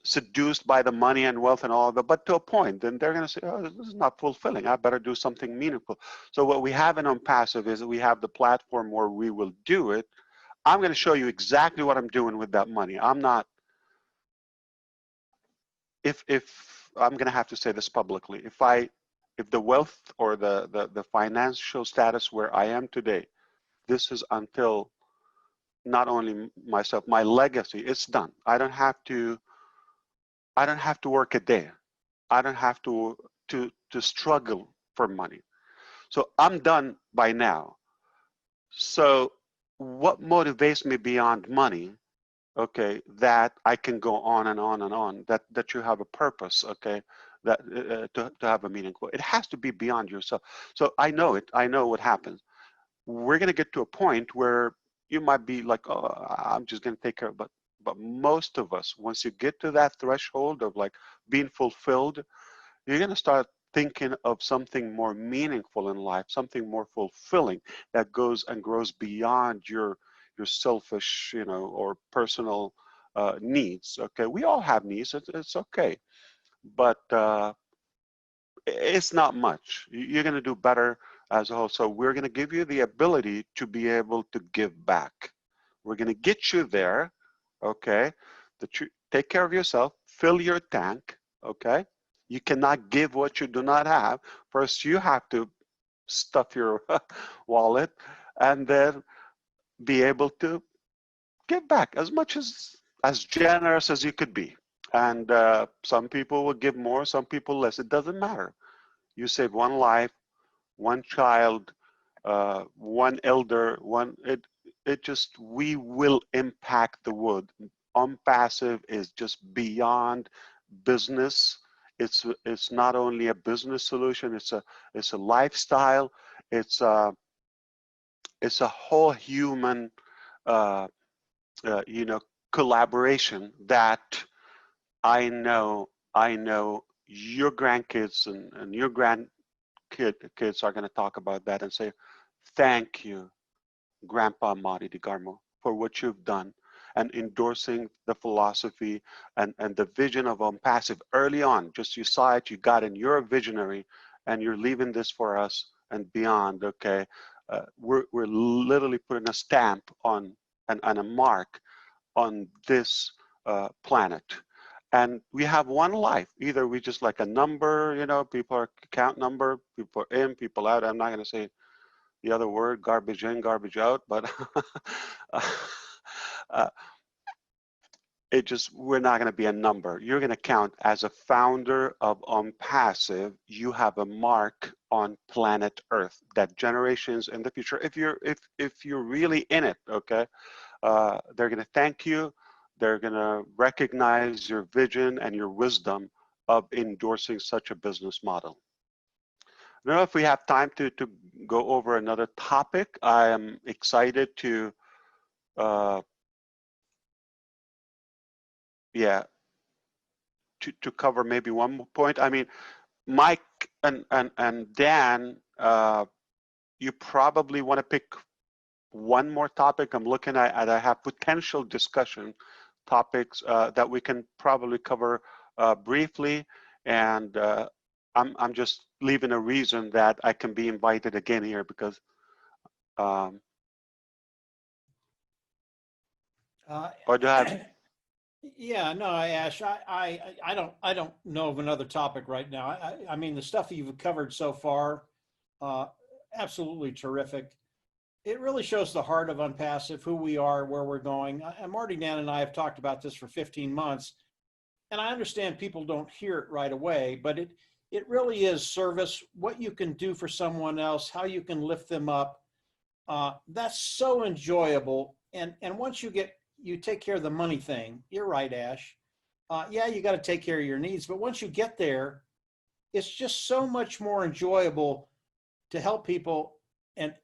seduced by the money and wealth and all of that, but to a point, then they're going to say, oh, this is not fulfilling. I better do something meaningful. So what we have in ONPASSIVE is that we have the platform where we will do it. I'm going to show you exactly what I'm doing with that money. I'm not, if I'm going to have to say this publicly, if the wealth or the financial status where I am today, this is until not only myself, my legacy, it's done. I don't have to work a day. I don't have to struggle for money. So I'm done by now. So what motivates me beyond money, okay, that I can go on and on and on, that you have a purpose, okay, that to have a meaningful, it has to be beyond yourself. So I know it, I know what happens. We're going to get to a point where you might be like, oh, I'm just going to take care of it. But most of us, once you get to that threshold of like being fulfilled, you're going to start thinking of something more meaningful in life, something more fulfilling that goes and grows beyond your selfish, or personal needs. Okay, we all have needs. It's okay, but it's not much. You're going to do better as a whole. So we're going to give you the ability to be able to give back. We're going to get you there, okay? That you take care of yourself, fill your tank, okay? You cannot give what you do not have. First, you have to stuff your wallet and then be able to give back as much as generous as you could be. And some people will give more, some people less. It doesn't matter. You save one life, one child, one elder, we will impact the world. ONPASSIVE is just beyond business. It's not only a business solution, it's a lifestyle, it's a whole human collaboration that I know I know your grandkids and your kids are going to talk about that and say, thank you, Grandpa Marty DeGarmo, for what you've done and endorsing the philosophy and the vision of ONPASSIVE early on. Just you saw it, you got in, you're a visionary, and you're leaving this for us and beyond, okay? We're literally putting a stamp on and a mark on this planet. And we have one life. Either we just like a number, you know, people are count number, people are in, people out. I'm not going to say the other word, garbage in, garbage out, but we're not going to be a number. You're going to count as a founder of ONPASSIVE. You have a mark on planet Earth that generations in the future, if you're really in it, okay, they're going to thank you. They're going to recognize your vision and your wisdom of endorsing such a business model. I don't know if we have time to go over another topic. I am excited to, to cover maybe one more point. I mean, Mike and Dan, you probably want to pick one more topic. I'm looking at I have potential discussion topics that we can probably cover briefly, and I'm just leaving a reason that I can be invited again here because or do I have Yeah, no, Ash, I don't know of another topic right now. I mean, the stuff you've covered so far, absolutely terrific. It really shows the heart of ONPASSIVE, who we are, where we're going. And Marty, Dan, and I have talked about this for 15 months, and I understand people don't hear it right away, but it really is service, what you can do for someone else, how you can lift them up. That's so enjoyable. And once you take care of the money thing, you're right, Ash. Yeah, you got to take care of your needs, but once you get there, it's just so much more enjoyable to help people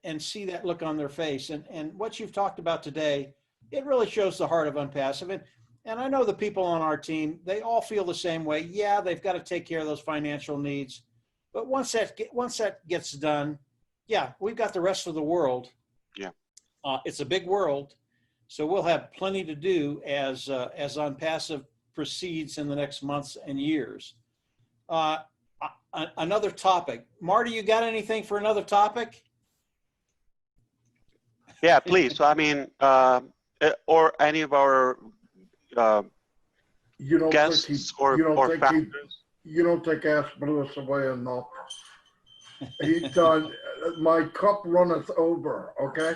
and see that look on their face. And what you've talked about today, it really shows the heart of ONPASSIVE. And I know the people on our team, they all feel the same way. Yeah, they've got to take care of those financial needs. But once that gets done, yeah, we've got the rest of the world. Yeah. It's a big world. So we'll have plenty to do as ONPASSIVE proceeds in the next months and years. Another topic. Marty, you got anything for another topic? Yeah, please. So I mean, or any of our You don't guests think or founders. you don't think Ash blew us away enough. He's done. My cup runneth over. Okay.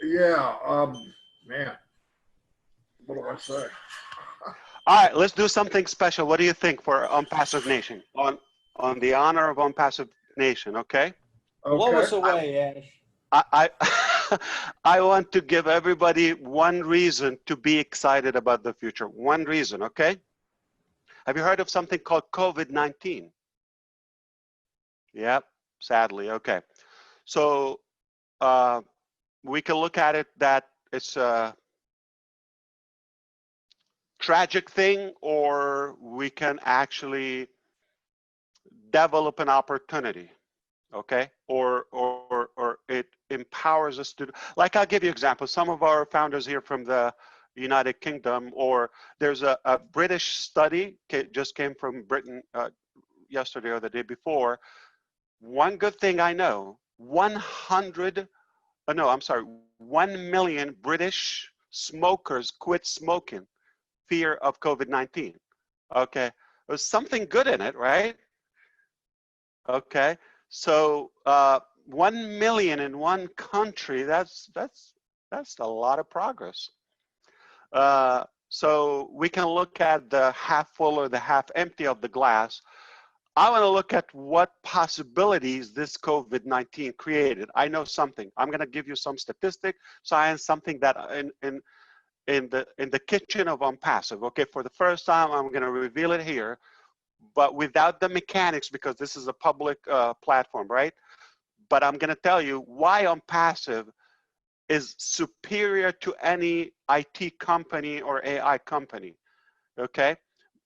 Yeah. Man, what do I say? All right, let's do something special. What do you think for ONPASSIVE Nation? On the honor of ONPASSIVE Nation, okay? Blow us away, Ash. I I want to give everybody one reason to be excited about the future. One reason, okay? Have you heard of something called COVID-19? Yep, sadly, okay. So we can look at it that it's a tragic thing, or we can actually develop an opportunity, okay? Or it empowers us to, like, I'll give you an example. Some of our founders here from the United Kingdom, or there's a British study just came from Britain yesterday or the day before. One good thing I know, 1 million British smokers quit smoking, fear of COVID-19. Okay, there's something good in it, right? Okay, so 1 million in one country, that's a lot of progress. So we can look at the half full or the half empty of the glass. I want to look at what possibilities this COVID-19 created. I know something. I'm going to give you some statistic, science, something that in the kitchen of ONPASSIVE. Okay, for the first time, I'm going to reveal it here, but without the mechanics, because this is a public platform, right? But I'm going to tell you why ONPASSIVE is superior to any IT company or AI company. Okay,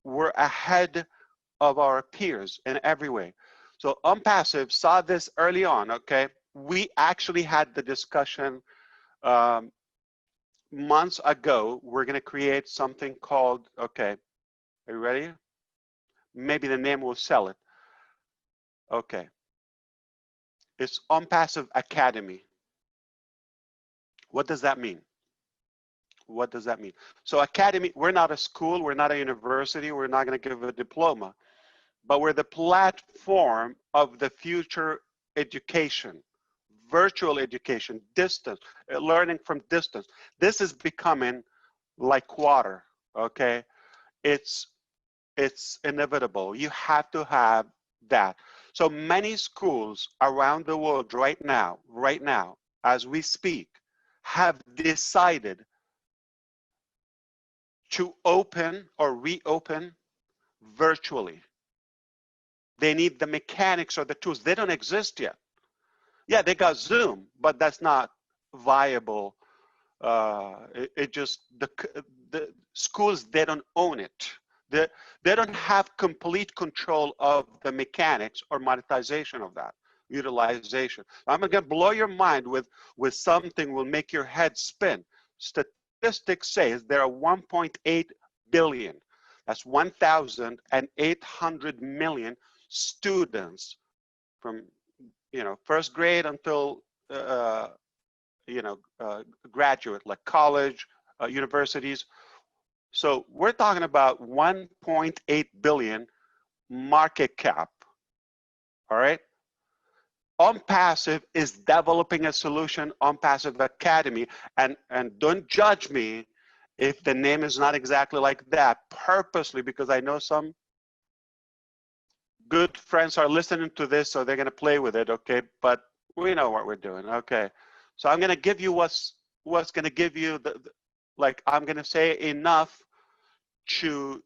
we're ahead of our peers in every way. So ONPASSIVE saw this early on, okay? We actually had the discussion months ago. We're gonna create something called, okay, are you ready? Maybe the name will sell it. Okay. It's ONPASSIVE Academy. What does that mean? What does that mean? So academy, we're not a school, we're not a university, we're not going to give a diploma, but we're the platform of the future education, virtual education, distance, learning from distance. This is becoming like water, okay? It's inevitable. You have to have that. So many schools around the world right now, as we speak, have decided to open or reopen virtually. They need the mechanics or the tools. They don't exist yet. Yeah, they got Zoom, but that's not viable. It just, the schools, they don't own it. They don't have complete control of the mechanics or monetization of that, utilization. I'm gonna blow your mind with something will make your head spin. Statistics says there are 1.8 billion, that's 1,800 million students from first grade until graduate, like college, universities. So we're talking about 1.8 billion market cap. All right. ONPASSIVE is developing a solution, ONPASSIVE Academy, and don't judge me if the name is not exactly like that, purposely, because I know some good friends are listening to this, so they're going to play with it, okay? But we know what we're doing, okay? So I'm going to give you what's going to give you like, I'm going to say enough to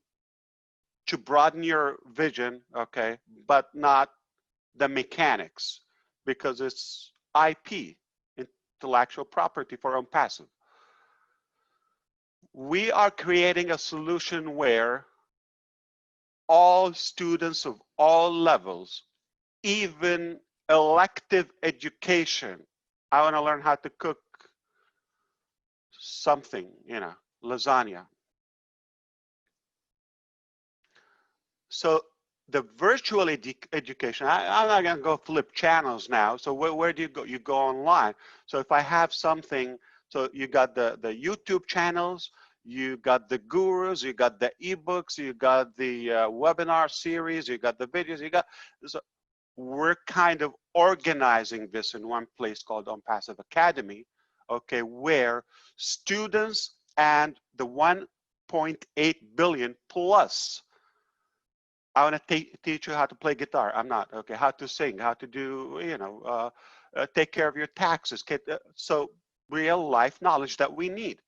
broaden your vision, okay? But not the mechanics, because it's IP, intellectual property for ONPASSIVE. We are creating a solution where all students of all levels, even elective education, I want to learn how to cook something, lasagna. So the virtual education, I'm not going to go flip channels now. So where do you go? You go online. So if I have something, so you got the YouTube channels, you got the gurus, you got the ebooks, you got the webinar series, you got the videos, so we're kind of organizing this in one place called ONPASSIVE Academy, okay, where students and the 1.8 billion plus, I want to teach you how to play guitar. I'm not, okay, how to sing, how to do, take care of your taxes. So real life knowledge that we need.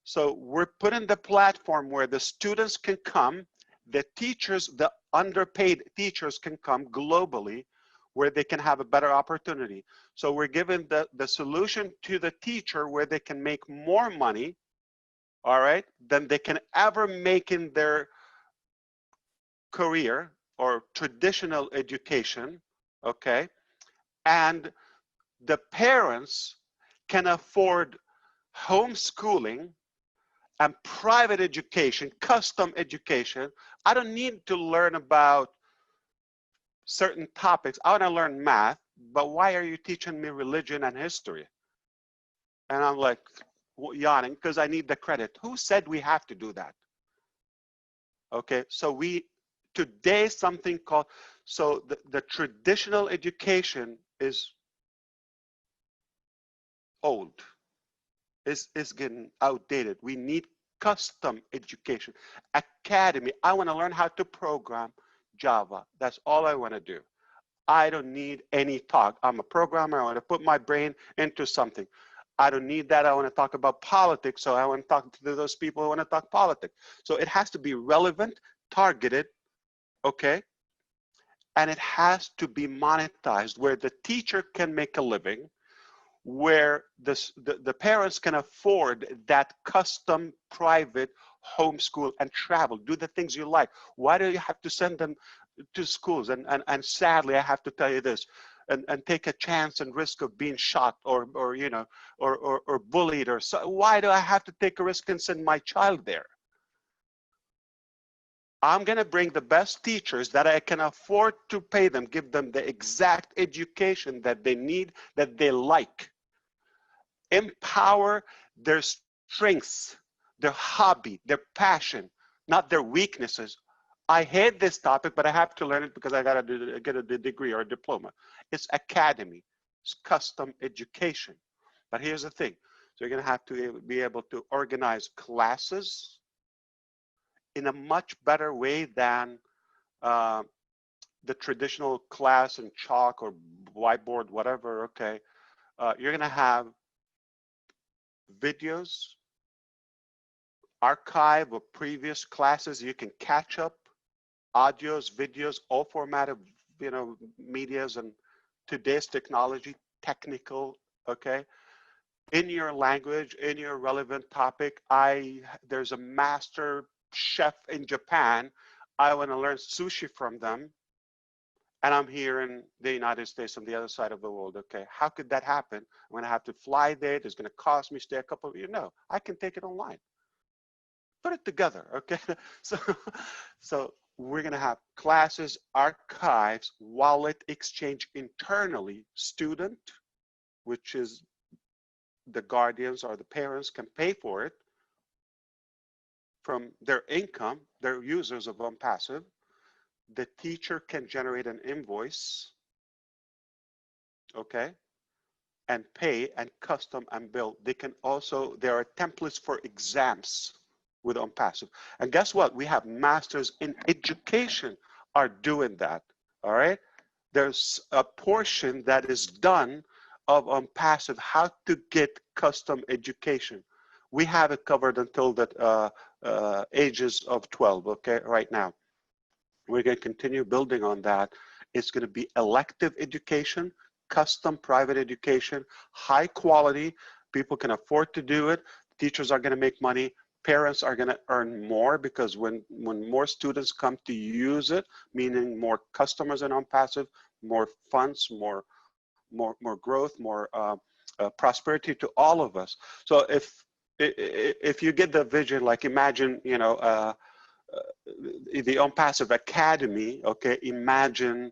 So we're putting the platform where the students can come, the teachers, the underpaid teachers can come globally, where they can have a better opportunity. So we're giving the solution to the teacher where they can make more money, all right, than they can ever make in their career or traditional education, okay? And the parents can afford homeschooling and private education, custom education. I don't need to learn about certain topics. I want to learn math, but why are you teaching me religion and history? And I'm like yawning because I need the credit. Who said we have to do that? Okay, so today something called, so the traditional education is old. Is getting outdated. We need custom education. Academy, I want to learn how to program Java. That's all I want to do. I don't need any talk. I'm a programmer. I want to put my brain into something. I don't need that. I want to talk about politics. So I want to talk to those people who want to talk politics. So it has to be relevant, targeted, okay? And it has to be monetized where the teacher can make a living, where the parents can afford that custom private homeschool and travel, do the things you like. Why do you have to send them to schools? And sadly, I have to tell you this, and take a chance and risk of being shot or you know, or bullied or so. Why do I have to take a risk and send my child there? I'm going to bring the best teachers that I can afford to pay them, give them the exact education that they need, that they like. Empower their strengths, their hobby, their passion, not their weaknesses. I hate this topic, but I have to learn it because I got to get a degree or a diploma. It's academy. It's custom education. But here's the thing. So you're going to have to be able to organize classes in a much better way than the traditional class in chalk or whiteboard, whatever, okay. You're going to have videos, archive of previous classes. You can catch up, audios, videos, all formatted, you know, medias and today's technology, technical, okay, in your language, in your relevant topic. There's a master chef in Japan. I want to learn sushi from them, and I'm here in the United States on the other side of the world. Okay, how could that happen? I'm going to have to fly there. It's going to cost me stay a couple of years. No, I can take it online. Put it together, okay? So we're going to have classes, archives, wallet exchange internally. Student, which is the guardians or the parents, can pay for it from their income. They're users of ONPASSIVE. The teacher can generate an invoice, okay, and pay and custom and build. They can also, there are templates for exams with ONPASSIVE. And guess what? We have masters in education are doing that, all right? There's a portion that is done of ONPASSIVE, how to get custom education. We have it covered until the ages of 12, okay, right now. We're going to continue building on that. It's going to be elective education, custom private education, high quality. People can afford to do it. Teachers are going to make money. Parents are going to earn more because when more students come to use it, meaning more customers in ONPASSIVE, more funds, more growth, more prosperity to all of us. So if you get the vision, like imagine, you know, the ONPASSIVE Academy, okay, imagine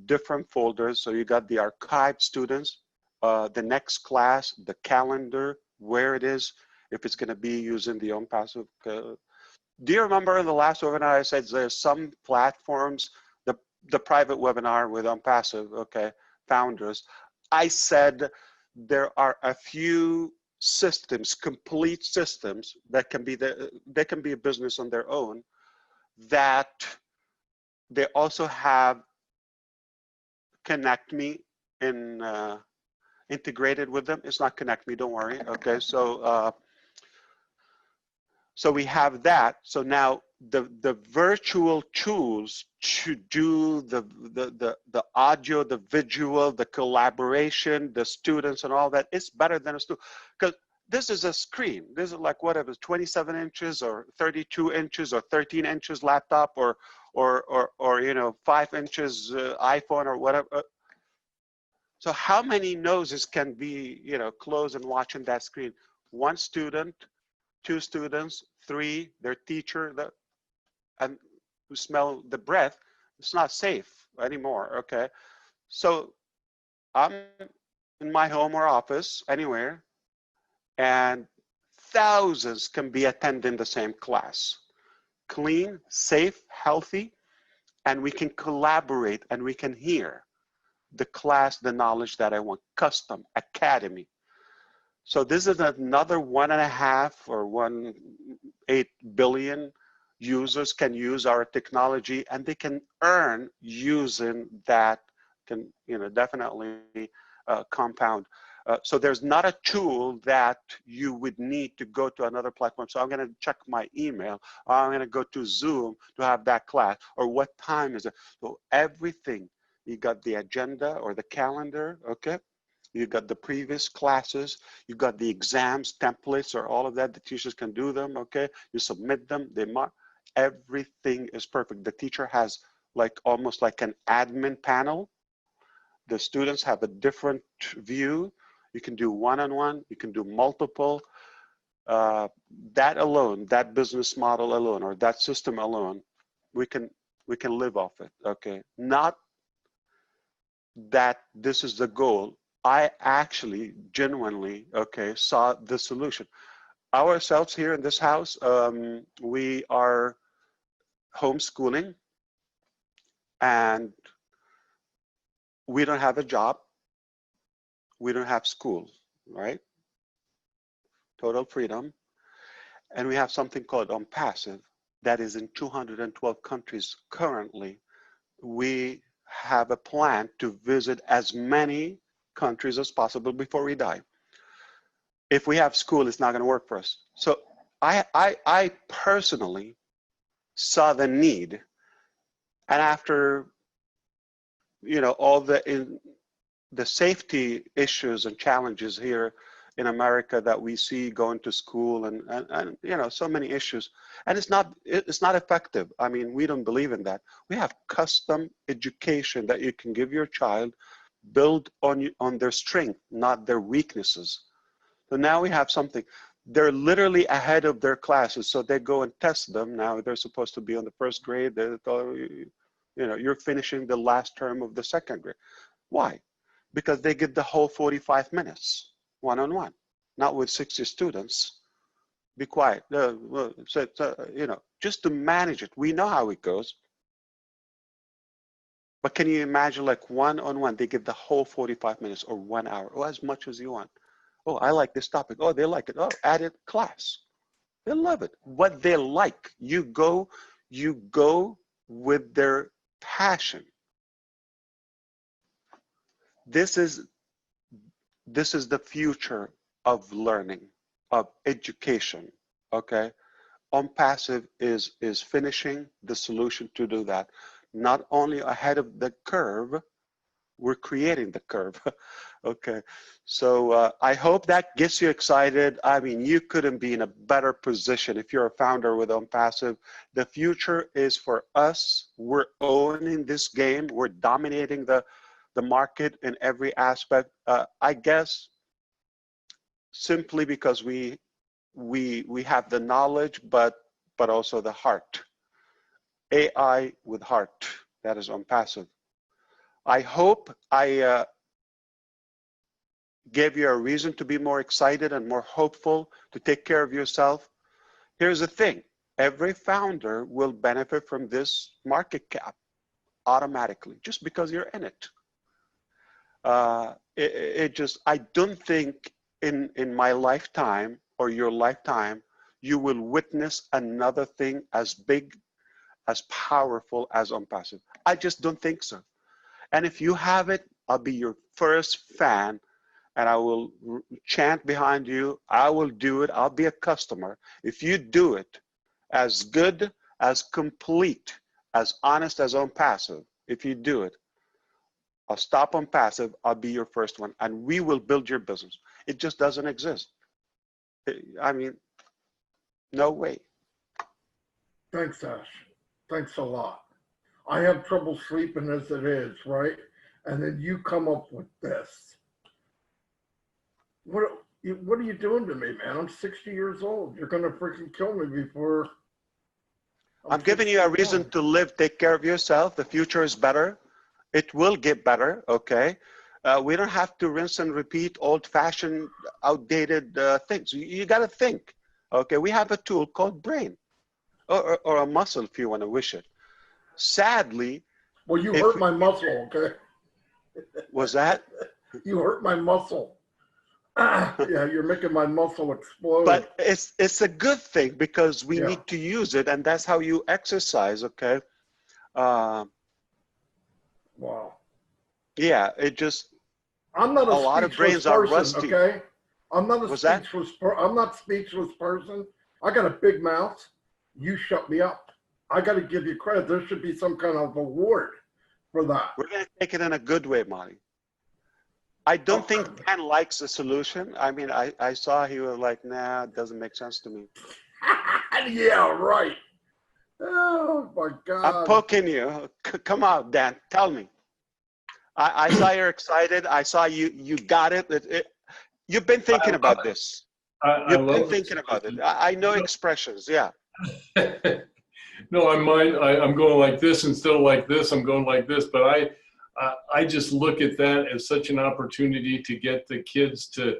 different folders. So you got the archived students, the next class, the calendar, where it is, if it's going to be using the ONPASSIVE. Do you remember in the last webinar I said there's some platforms, the private webinar with ONPASSIVE, okay, founders, I said there are a few systems, complete systems that can be they can be a business on their own, that they also have Connect Me in integrated with them. It's not Connect Me, don't worry. Okay, so so we have that. So now the virtual tools to do the audio, the visual, the collaboration, the students and all that, it's better than a student. Because this is a screen. This is like whatever, 27 inches or 32 inches or 13 inches laptop or you know, 5 inches iPhone or whatever. So how many noses can be, you know, closed and watching that screen? One student, 2 students, 3, their teacher, and who smell the breath. It's not safe anymore, okay? So I'm in my home or office, anywhere, and thousands can be attending the same class. Clean, safe, healthy, and we can collaborate and we can hear the class, the knowledge that I want, custom, academy. So this is another 1.5 or 1.8 billion users can use our technology, and they can earn using that, can, you know, definitely compound. So there's not a tool that you would need to go to another platform. So I'm going to check my email, or I'm going to go to Zoom to have that class, or what time is it? So everything, you got the agenda or the calendar, okay? You got the previous classes, you got the exams, templates, or all of that. The teachers can do them, okay? You submit them, they mark. Everything is perfect. The teacher has like almost like an admin panel. The students have a different view. You can do one-on-one, you can do multiple. That alone, that business model alone, or that system alone, we can live off it, okay? Not that this is the goal. I actually genuinely, okay, saw the solution. Ourselves here in this house, we are homeschooling and we don't have a job. We don't have school, right? Total freedom. And we have something called ONPASSIVE that is in 212 countries currently. We have a plan to visit as many countries as possible before we die. If we have school, it's not going to work for us. So I personally saw the need, and after all the safety issues and challenges here in America that we see going to school and so many issues, and it's not effective. I mean, we don't believe in that. We have custom education that you can give your child, build on their strength, not their weaknesses. So now we have something. They're literally ahead of their classes, so they go and test them. Now they're supposed to be on the first grade. You're finishing the last term of the second grade. Why? Because they get the whole 45 minutes one-on-one, not with 60 students. Be quiet. Just to manage it. We know how it goes. But can you imagine, like, one-on-one, they get the whole 45 minutes or 1 hour, or as much as you want. Oh, I like this topic. Oh, they like it. Oh, add it class. They love it. What they like. You go with their passion. This is the future of learning, of education, okay? ONPASSIVE is finishing the solution to do that. Not only ahead of the curve, we're creating the curve, okay? So I hope that gets you excited. I mean, you couldn't be in a better position if you're a founder with ONPASSIVE. The future is for us. We're owning this game. We're dominating the market in every aspect. I guess simply because we have the knowledge, but also the heart. AI with heart. That is ONPASSIVE. I hope I gave you a reason to be more excited and more hopeful, to take care of yourself. Here's the thing. Every founder will benefit from this market cap automatically, just because you're in it. I don't think in my lifetime or your lifetime, you will witness another thing as big, as powerful as ONPASSIVE. I just don't think so. And if you have it, I'll be your first fan and I will chant behind you. I will do it. I'll be a customer. If you do it as good, as complete, as honest as ONPASSIVE, if you do it, I'll stop ONPASSIVE. I'll be your first one and we will build your business. It just doesn't exist. I mean, no way. Thanks, Ash. Thanks a lot. I have trouble sleeping as it is, right? And then you come up with this. What are you doing to me, man? I'm 60 years old. You're going to freaking kill me before. I'm giving you a reason to live. Take care of yourself. The future is better. It will get better, okay? We don't have to rinse and repeat old-fashioned, outdated things. You got to think, okay? We have a tool called brain, or a muscle if you want to wish it. Sadly, well, you hurt my muscle, okay? Was that? You hurt my muscle. Yeah, you're making my muscle explode. But it's a good thing because we need to use it, and that's how you exercise, okay? Wow. Yeah, it just. I'm not a lot of brains speechless are person, rusty. okay? I'm not a speechless. I'm not speechless person. I got a big mouth. You shut me up. I got to give you credit. There should be some kind of award for that. We're going to take it in a good way, Marty. I don't think Dan likes the solution. I mean, I saw he was like, nah, it doesn't make sense to me. Yeah, right. Oh my I'm God. poking you. Come on, Dan, tell me. I saw you're excited. I saw you got it. You've been thinking about this. I You've been love thinking about it. I know expressions, yeah. it. No, I'm going like this instead of like this. I'm going like this. But I just look at that as such an opportunity to get the kids to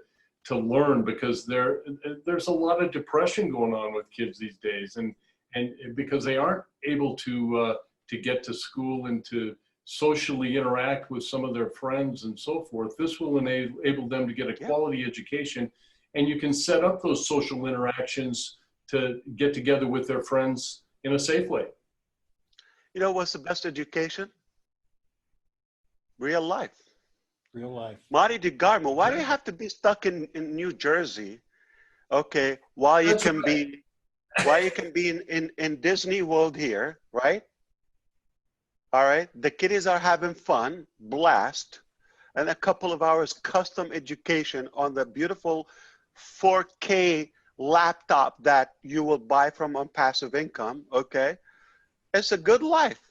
learn, because there's a lot of depression going on with kids these days, and because they aren't able to get to school and to socially interact with some of their friends and so forth. This will enable them to get a quality education, and you can set up those social interactions to get together with their friends in a safe way. You know what's the best education? Real life. Real life. Marty DeGarmo, why do you have to be stuck in New Jersey? Okay, while you That's can right. be in Disney World here, right? All right, the kiddies are having fun, blast, and a couple of hours custom education on the beautiful 4K laptop that you will buy from OnPassive Income, okay? It's a good life.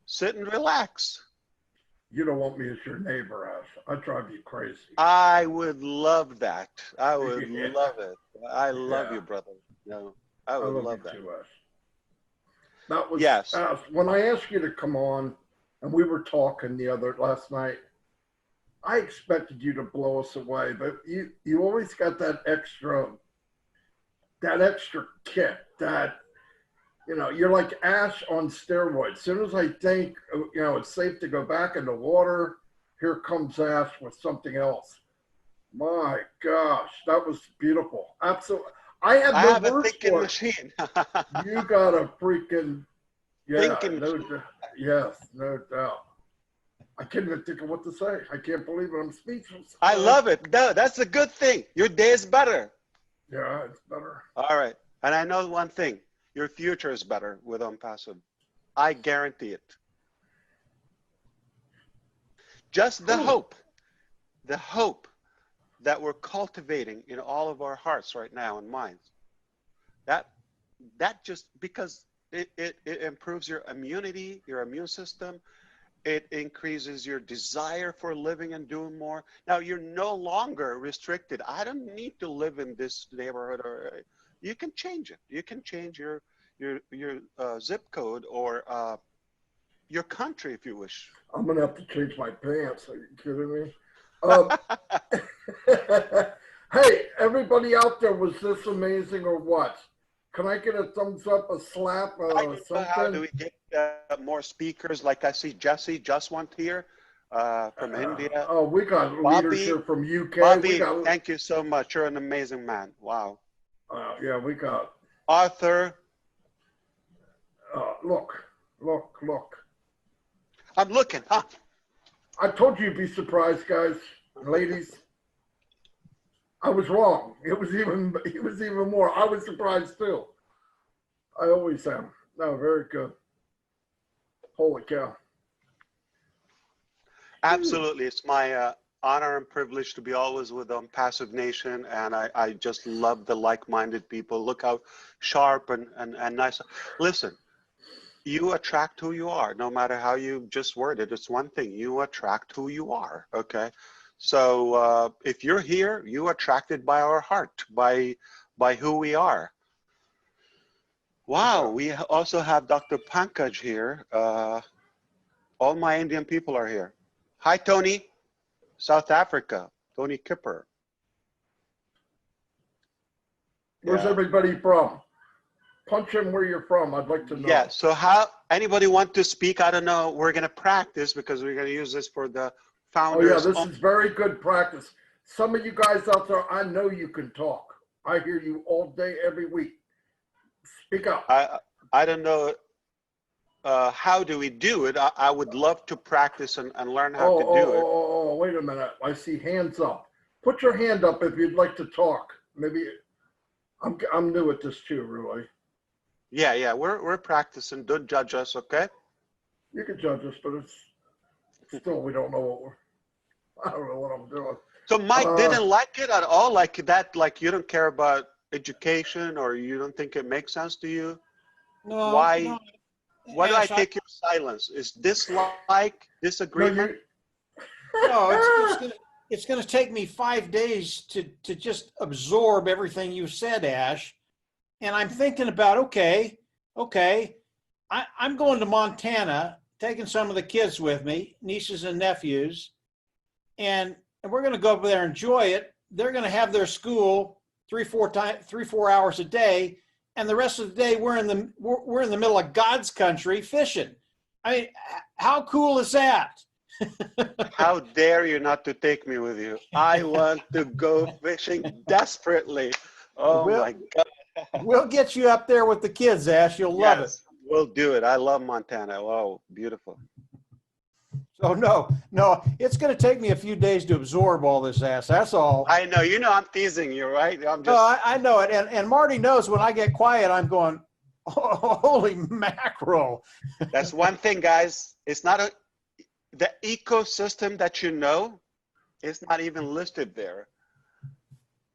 Sit and relax. You don't want me as your neighbor, Ash. I drive you crazy. I would love that. I would Yeah. love it. I love Yeah. you, brother. No, I I would love love you that. too, Ash. That was Yes. Ash. When I asked you to come on, and we were talking last night, I expected you to blow us away, but you always got that extra kick. That you're like Ash on steroids. As soon as I think it's safe to go back in the water, here comes Ash with something else. My gosh, that was beautiful. Absolutely. I have I no have a words thinking for it. machine. You got a freaking Thinking machine. yes, no doubt. I can't even think of what to say. I can't believe it. I'm speechless. I love it. No, that's a good thing. Your day is better. Yeah, it's better. All right. And I know one thing. Your future is better with OnPassive. I guarantee it. Just the hope that we're cultivating in all of our hearts right now and minds. That just because it improves your immunity, your immune system. It increases your desire for living and doing more. Now you're no longer restricted. I don't need to live in this neighborhood, or you can change it. You can change your zip code or your country if you wish. I'm gonna have to change my pants. Are you kidding me? Hey, everybody out there, was this amazing or what? Can I get a thumbs up, a slap, I don't know how do something? we get more speakers. Like I see Jesse just went here from India. Oh, we got leaders Bobby, here from UK. We Bobby, got, thank you so much. You're an amazing man. Wow. yeah, we got. Arthur, Look. I'm looking, huh? I told you you'd be surprised, guys, ladies. I was wrong. It was even more. I was surprised too. I always am. No, very good. Holy cow. Absolutely. It's my honor and privilege to be always with OnPassive Nation. And I just love the like-minded people. Look how sharp and nice. Listen, you attract who you are, no matter how you just word it. It's one thing. You attract who you are, okay? So if you're here, you are attracted by our heart, by who we are. Wow, we also have Dr. Pankaj here. All my Indian people are here. Hi, Tony, South Africa, Tony Kipper. Where's everybody from? Punch in where you're from. I'd like to know. Yeah, so anybody want to speak? I don't know. We're going to practice because we're going to use this for the founders. Oh, yeah, this is very good practice. Some of you guys out there, I know you can talk. I hear you all day, every week. Speak up. I don't know. How do we do it? I would love to practice and learn how to do it. Oh, wait a minute. I see hands up. Put your hand up if you'd like to talk. Maybe I'm new at this too, really. Yeah, we're practicing. Don't judge us, okay? You can judge us, but it's still, we don't know what I don't know what I'm doing. So Mike didn't like it at all, like that, like you don't care about education or you don't think it makes sense to you? No, Why? no, Why do I Ash, take your silence? Is dislike, disagreement? no, it's gonna take me 5 days to just absorb everything you said, Ash. And I'm thinking about, okay, I'm going to Montana, taking some of the kids with me, nieces and nephews, and we're going to go over there and enjoy it. They're going to have their school 3-4 hours a day, and the rest of the day we're in the middle of God's country fishing. I mean, how cool is that? How dare you not to take me with you? I want to go fishing desperately. Oh my God. We'll get you up there with the kids, Ash. You'll love it. We'll do it. I love Montana. Wow, beautiful. So no, it's going to take me a few days to absorb all this, Ash. That's all. I know. You know I'm teasing you, right? I'm just. No, I know it. And Marty knows when I get quiet, I'm going, oh, holy mackerel. That's one thing, guys. It's not the ecosystem that you know is not even listed there.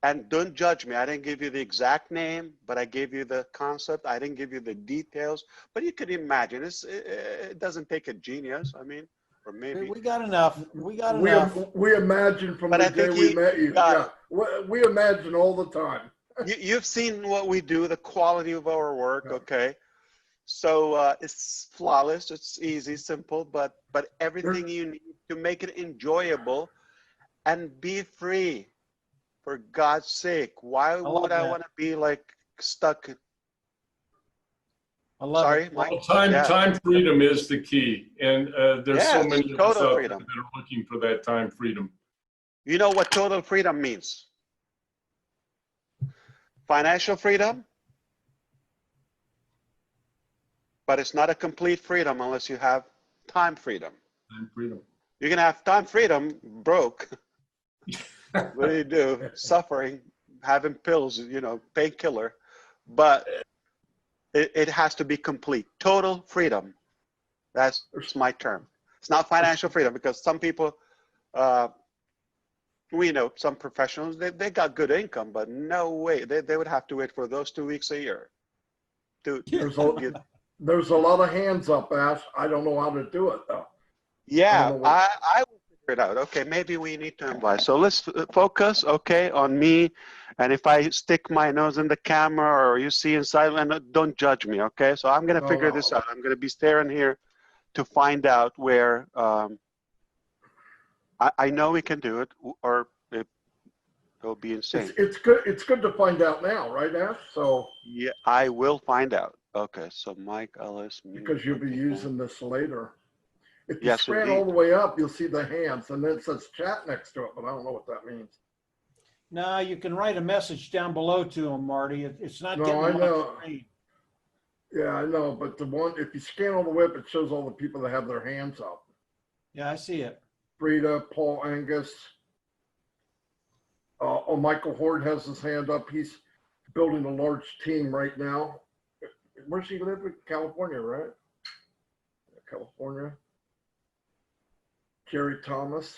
And don't judge me. I didn't give you the exact name, but I gave you the concept. I didn't give you the details, but you could imagine. It doesn't take a genius. I mean, or maybe. We got enough. We got enough. We imagine from the day we met you. Yeah, we imagine all the time. You've seen what we do, the quality of our work, okay? So it's flawless, it's easy, simple, but everything you need to make it enjoyable and be free. For God's sake, why would I want to be like stuck? I love Sorry, it. Mike. Well, time freedom is the key, and there's so many of us total out there freedom. that are looking for that time freedom. You know what total freedom means? Financial freedom, but it's not a complete freedom unless you have time freedom. Time freedom. You're gonna have time freedom broke. What do? Suffering, having pills, you know, painkiller, but it has to be complete. Total freedom. That's my term. It's not financial freedom because some people, we know some professionals, they got good income, but no way. They would have to wait for those 2 weeks a year. There's a lot of hands up, Ash. I don't know how to do it though. Yeah, I will figure it out. Okay, maybe we need to invite. So let's focus, okay, on me. And if I stick my nose in the camera or you see inside, don't judge me, okay? So I'm going to figure this out. I'm going to be staring here to find out where I know we can do it, or it'll be insane. It's good. It's good to find out now, right, Ash? So yeah, I will find out. Okay, so Mike, Ellis, me, because you'll be using this later. If you yes, scan indeed. all the way up, you'll see the hands, and then it says chat next to it, but I don't know what that means. No, you can write a message down below to them, Marty. It's not getting I on know. the screen. Yeah, I know, but the one, if you scan all the way up, it shows all the people that have their hands up. Yeah, I see it. Frida, Paul Angus. Michael Horde has his hand up. He's building a large team right now. Where's he live? In California, right? California. Jerry Thomas.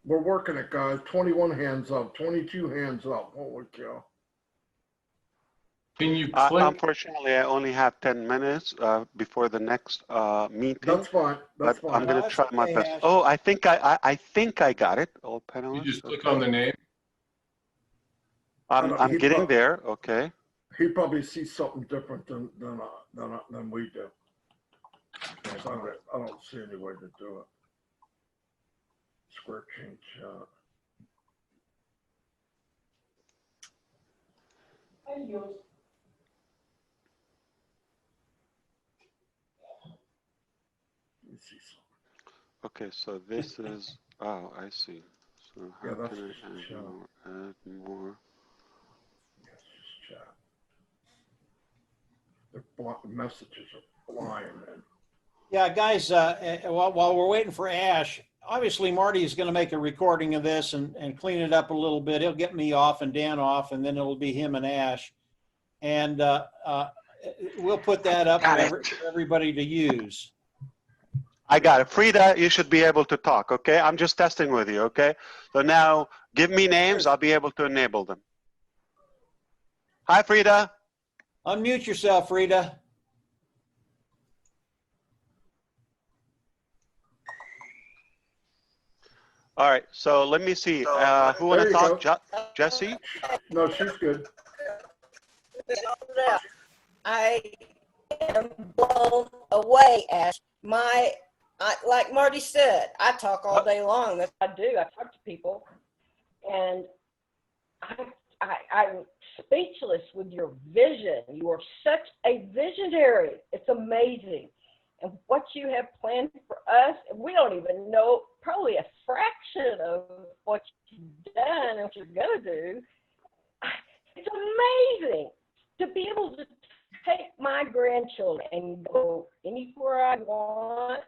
We're working it, guys. 21 hands up, 22 hands up. Holy cow. Can you click? Unfortunately, I only have 10 minutes before the next meeting. That's fine. That's fine. I'm going to That's try my okay, best. Ash. Oh, I think I got it. All panelists. You just click on the name. I'm getting there. Okay. He probably sees something different than we do. So I don't see any way to do it. Square change shot. Let me see something. Okay, so this is, oh, I see. So how Yeah, that's can just I chat. add more? Yes, just chat. The messages are flying in. Yeah, guys, while we're waiting for Ash, obviously Marty is going to make a recording of this and clean it up a little bit. He'll get me off and Dan off, and then it'll be him and Ash. And we'll put that up for everybody to use. I got it. Frida, you should be able to talk, okay? I'm just testing with you, okay? So now give me names, I'll be able to enable them. Hi, Frida. Unmute yourself, Frida. All right, so let me see. Who want to talk? Jesse? No, she's good. I am blown away, Ash. Like Marty said, I talk all day long. That's what I do. I talk to people, and I'm speechless with your vision. You are such a visionary. It's amazing. And what you have planned for us, we don't even know probably a fraction of what you've done and what you're going to do. It's amazing to be able to take my grandchildren and go anywhere I want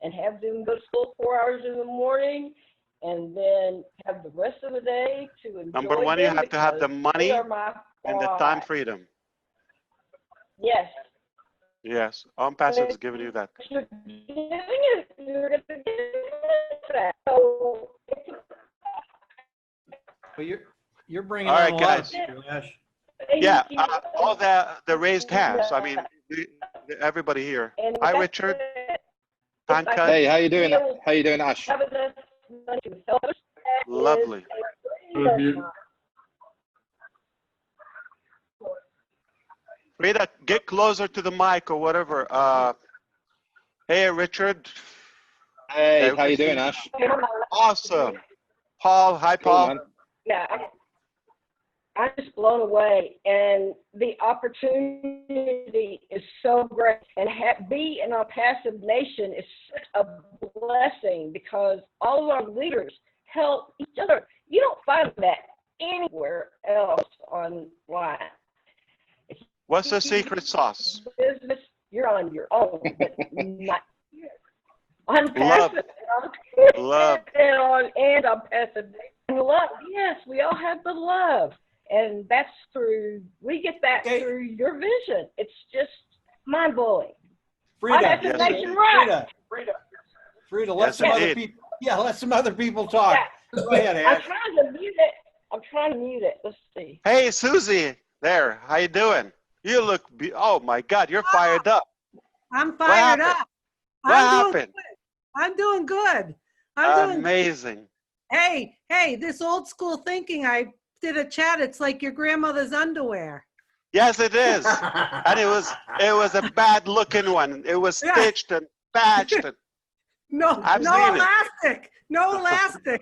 and have them go to school 4 hours in the morning and then have the rest of the day to enjoy Number one, you have to have the money and the time freedom. Yes. Yes, ONPASSIVE is giving you that. You're going to get that. So, Well, you're bringing All on right, a lot of guys. people, Ash. Yeah, all the raised hands. I mean, everybody here. Hi, Richard. Pankaj. Hey, how you doing? How you doing, Ash? Lovely. Frida, get closer to the mic or whatever. Hey, Richard. Hey, Okay, how you doing, Ash? Awesome. Paul, hi, Cool, Paul. man. Yeah, I'm just blown away, and the opportunity is so great. And be in our passive nation is such a blessing because all of our leaders help each other. You don't find that anywhere else online. What's the secret sauce? Business, you're on your own, but not here. On Love. passive, Love. and on passive. And love, yes, we all have the love. And that's we get that through your vision. It's just mind-blowing. Frida, Passive nation, right? Frida, let Yes, some other indeed. people. Yeah, let some other people talk. Yeah. Go ahead, I'm Ash. trying to mute it. Let's see. Hey, Susie. There. How you doing? You look. Oh my God, you're fired up. I'm fired happened? up. What happened? I'm doing good. I'm doing Amazing. Hey, this old school thinking, I did a chat. It's like your grandmother's underwear. Yes, it is. And it was a bad looking one. It was Yeah. stitched and patched. And No I've seen it. elastic. No elastic.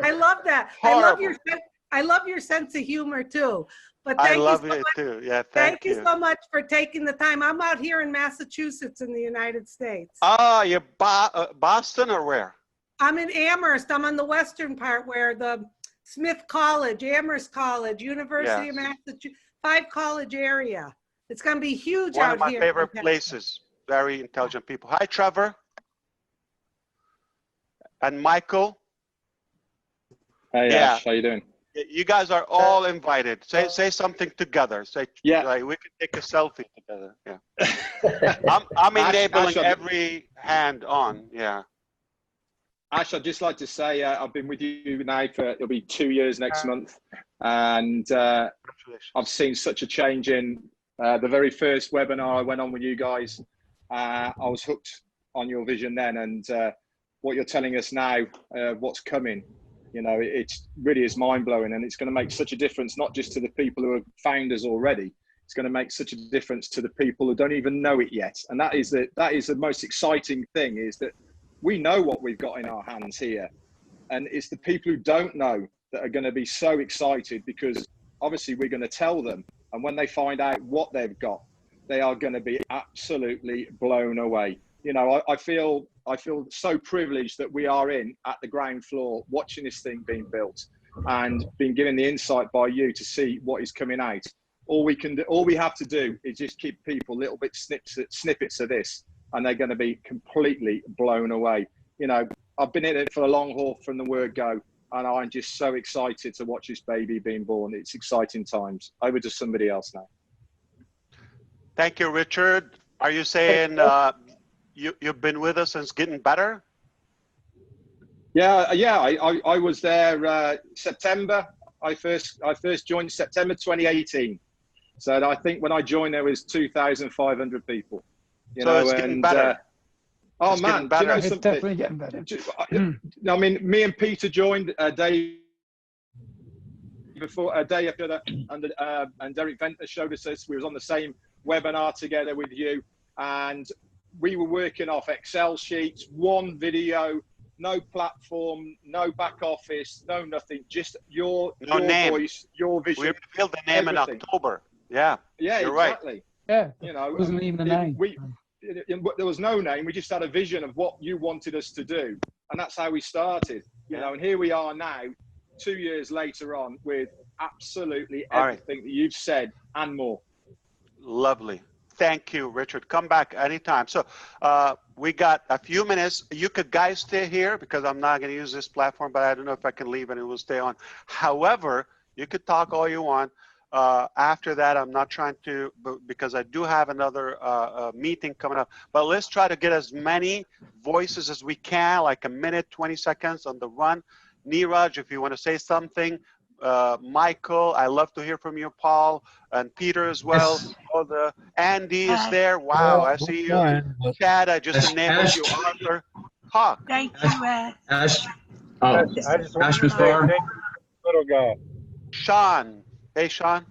I love that. Horrible. I love your sense of humor too. But I thank love you so it much. too. Yeah, Thank you. you so much for taking the time. I'm out here in Massachusetts in the United States. Oh, you're Boston or where? I'm in Amherst. I'm on the western part where the Smith College, Amherst College, University of Massachusetts, 5-college area. It's going to be huge One out of my here. favorite places. Very intelligent people. Hi, Trevor. And Michael. Hey, Yeah. Ash, how you doing? You guys are all invited. Say something together. Say, Yeah. like, we could take a selfie together. Yeah. I'm enabling Ash, every hand on. Yeah. Ash, I'd just like to say I've been with you now for, it'll be 2 years next month. And Congratulations. I've seen such a change in the very first webinar I went on with you guys. I was hooked on your vision then, and what you're telling us now, what's coming, you know, it really is mind blowing, and it's going to make such a difference, not just to the people who are founders already. It's going to make such a difference to the people who don't even know it yet. And that is the most exciting thing, is that we know what we've got in our hands here. And it's the people who don't know that are going to be so excited, because obviously we're going to tell them. And when they find out what they've got, they are going to be absolutely blown away. You know, I feel so privileged that we are at the ground floor watching this thing being built and being given the insight by you to see what is coming out. All we have to do is just keep people little bit snippets of this, and they're going to be completely blown away. You know, I've been in it for a long haul from the word go, and I'm just so excited to watch this baby being born. It's exciting times. Over to somebody else now. Thank you, Richard. Are you saying you've been with us since getting better? Yeah, I was there September. I first joined September 2018. So I think when I joined there was 2,500 people. You So know, it's getting and better. oh It's man, getting do you know better. It's something? definitely getting better. I mean, me and Peter joined a day before, a day after that, and Derek Venter showed us this. We was on the same webinar together with you, and we were working off Excel sheets, one video, no platform, no back office, no nothing, just your name. voice, your vision. We revealed the name everything. in October. Yeah, Yeah, you're exactly. Yeah, You know, wasn't even a name. there was no name. We just had a vision of what you wanted us to do, and that's how we started. You know, and here we are now, 2 years later on, with absolutely everything that you've said and more. Lovely. Thank you, Richard. Come back anytime. So we got a few minutes. You could guys stay here because I'm not going to use this platform, but I don't know if I can leave and it will stay on. However, you could talk all you want. After that, I'm not trying to, because I do have another meeting coming up, but let's try to get as many voices as we can, like a minute, 20 seconds on the run. Neeraj, if you want to say something. Michael, I love to hear from you, Paul, and Peter as well. Yes. Andy is there. Wow, I see you. Chad, I just enabled you. Arthur, talk. Thank you, Ed. Ash, I just want Ash to say Mufareh. thank you, little guy. Sean. Hey, Sean.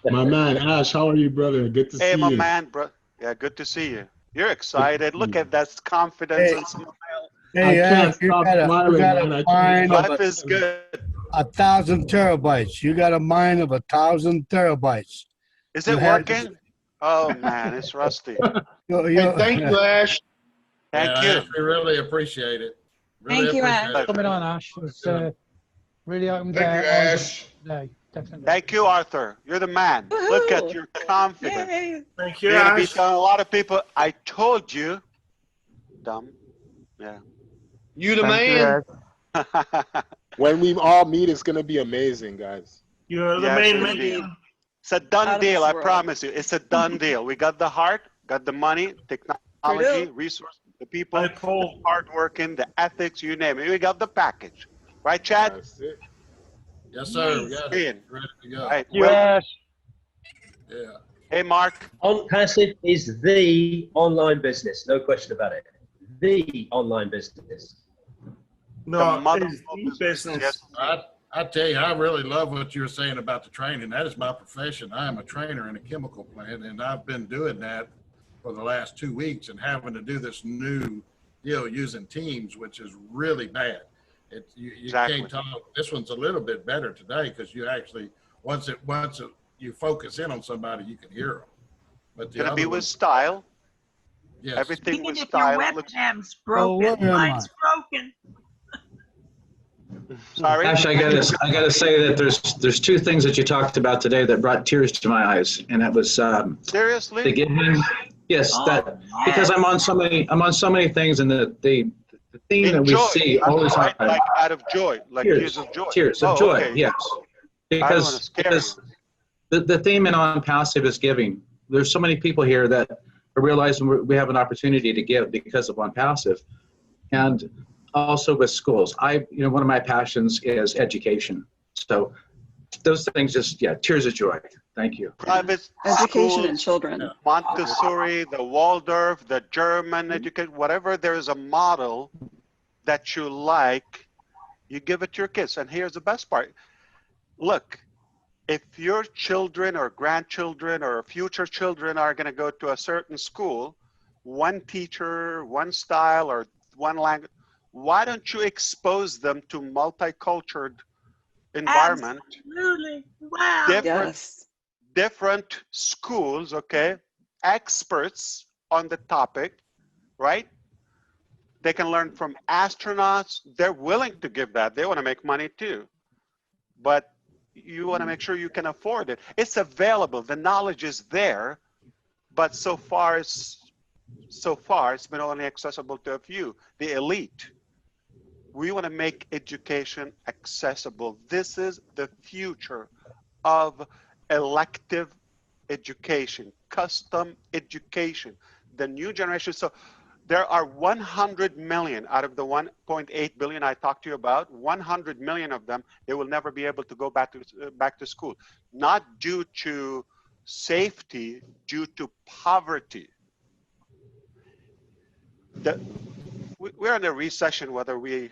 My man, Ash, how are you, brother? Good to see you. Hey, my man, bro. Yeah, good to see you. You're excited. Look at that confidence and smile. Hey, I can't stop smiling, man. Life is good. 1,000 terabytes. You got a mind of 1,000 terabytes. Is it working? Oh man, it's rusty. Hey, thank you, Ash. Thank you. Ash, we really appreciate it. Really Thank you, Ash. appreciate it. Coming on, Ash. It's really opened Thank you, Ash. today. Definitely. Thank you, Arthur. You're the man. Look at your confidence. Yay. Thank you, You're gonna be Ash. telling a lot of people, I told you. Dumb. Yeah. You the man. When we all meet, it's going to be amazing, guys. You're the Yeah, main it's gonna be- man. It's a done deal, I promise you. It's a done deal. We got the heart, got the money, technology, resources, the people, I pulled. hard working, the ethics, you name it. We got the package. Right, Chad? That's it. Yes, sir. We got Ian. it. Ready to go. Right. You, Ash. Yeah. Hey, Mark. OnPassive is the online business, no question about it. The online business. No, mother it's of the business. Yes. I tell you, I really love what you were saying about the training. That is my profession. I am a trainer in a chemical plant, and I've been doing that for the last 2 weeks and having to do this new deal using Teams, which is really bad. You Exactly. can't talk. This one's a little bit better today because you actually, once you focus in on somebody, you can hear them. But the Gonna be other with one, style. yes. Everything Even with if your style. Looks, webcam's broken, mine's broken. sorry. Ash, I gotta say that there's two things that you talked about today that brought tears to my eyes, and that was the Seriously? giving. Yes, that because I'm on so many things, and the theme that we Enjoy. see all the time. Like out of joy, like tears of joy. Tears of joy, okay. yes. I don't wanna Because scare you. the theme in OnPassive is giving. There's so many people here that are realizing we have an opportunity to give because of OnPassive, and also with schools. One of my passions is education. So those things just, tears of joy. Thank you. Private Education schools, and children. Montessori, the Waldorf, the German education, whatever there is a model that you like, you give it to your kids. And here's the best part. Look, if your children or grandchildren or future children are going to go to a certain school, one teacher, one style, or one language, why don't you expose them to multicultural environment? Absolutely. Wow. Different schools, okay, experts on the topic, right? They can learn from astronauts. They're willing to give that. They want to make money too. But you want to make sure you can afford it. It's available. The knowledge is there, but so far it's been only accessible to a few, the elite. We want to make education accessible. This is the future of elective education, custom education, the new generation. So There are 100 million out of the 1.8 billion I talked to you about. 100 million of them, they will never be able to go back to school, not due to safety, due to poverty. We're in a recession, whether we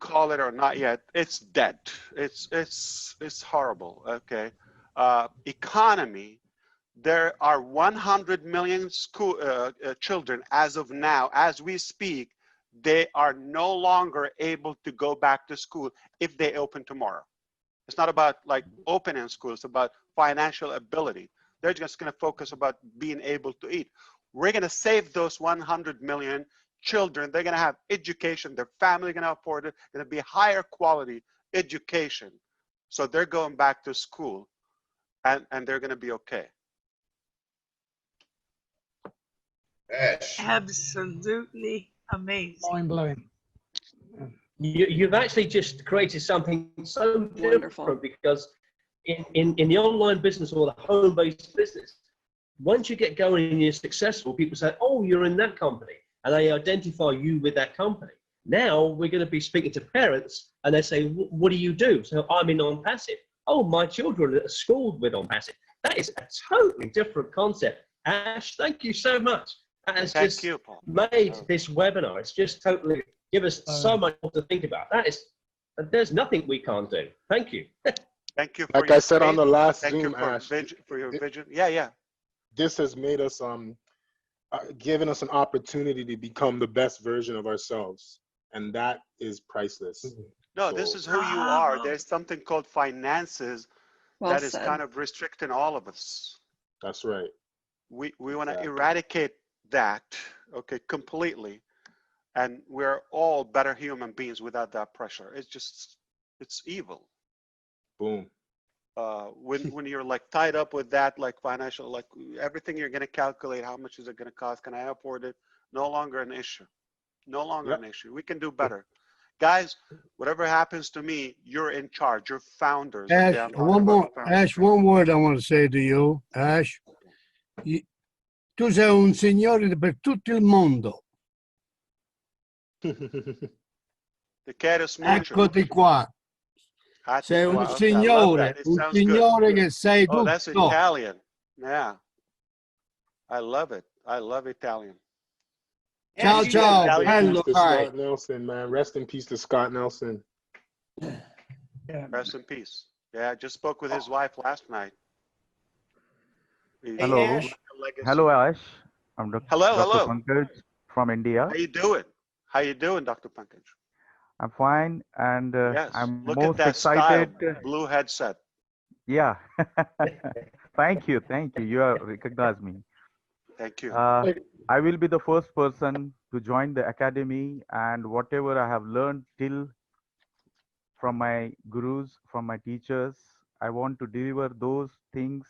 call it or not yet. It's dead. It's horrible. Okay, economy. There are 100 million children as of now, as we speak. They are no longer able to go back to school if they open tomorrow. It's not about like opening school. It's about financial ability. They're just going to focus about being able to eat. We're going to save those 100 million children. They're going to have education. Their family going to afford it. Going to be higher quality education. So they're going back to school, and they're going to be okay. Ash. Absolutely amazing. Mind blowing. You've actually just created something so different, because in the online business or the home-based business, once you get going and you're successful, people say, oh, you're in that company, and they identify you with that company. Now we're going to be speaking to parents, and they say, what do you do? So I'm in ONPASSIVE. Oh, my children are schooled with ONPASSIVE. That is a totally different concept. Ash, thank you so much. That has just made this webinar. It's just totally give us so much more to think about. There's nothing we can't do. Thank you. Thank you. For like I said on the last Thank Zoom, you for, Ash, for your vision. Yeah. This has made us given us an opportunity to become the best version of ourselves, and that is priceless. No, this is who you are. There's something called finances that is kind of restricting all of us. That's right. We want to eradicate that, okay, completely, and we're all better human beings without that pressure. It's evil. Boom. When you're like tied up with that, like financial, like everything you're going to calculate, how much is it going to cost? Can I afford it? No longer an issue. No longer an issue. We can do better. Guys, whatever happens to me, you're in charge. You're founders. Ash, one word I want to say to you, Ash. Tu sei un signore per tutto il mondo. Eccoti qua. Sei un signore che sei tutto. Oh, that's Italian. Yeah. I love it. I love Italian. Ciao, ciao. Hello, Scott Nelson, man. Rest in peace to Scott Nelson. Rest in peace. Yeah, I just spoke with his wife last night. Hello. Ash. Hello, Ash. I'm Dr. Hello. Pankaj from India. How you doing? How you doing, Dr. Pankaj? I'm fine, and yes. I'm Look most at that excited. Style, blue headset. Yeah. Thank you. You have recognized me. Thank you. I will be the first person to join the academy, and whatever I have learned from my gurus, from my teachers, I want to deliver those things,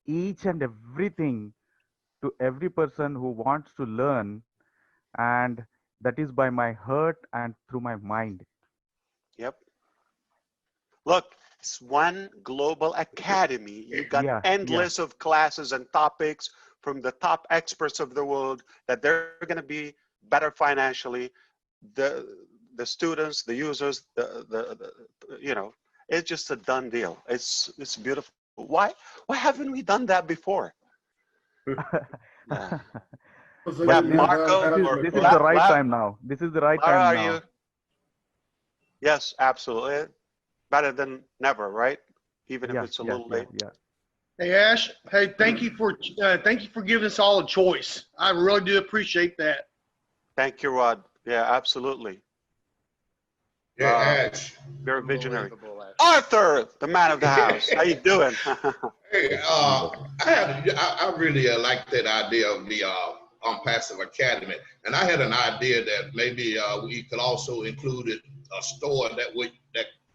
each and everything, to every person who wants to learn, and that is by my heart and through my mind. Yep. Look, it's one global academy. You got endless of classes and topics from the top experts of the world that they're going to be better financially. The students, the users, you know, it's just a done deal. It's beautiful. Why haven't we done that before? Marco, this is the right time now. This is the right time now. Yes, absolutely. Better than never, right? Even if it's a little late. Yeah. Hey Ash, hey, thank you for giving us all a choice. I really do appreciate that. Thank you, Rod. Yeah, absolutely. Yeah, Ash. You're a visionary. Arthur, the man of the house. How you doing? Hey, I really like that idea of the ONPASSIVE Academy, and I had an idea that maybe we could also include a store that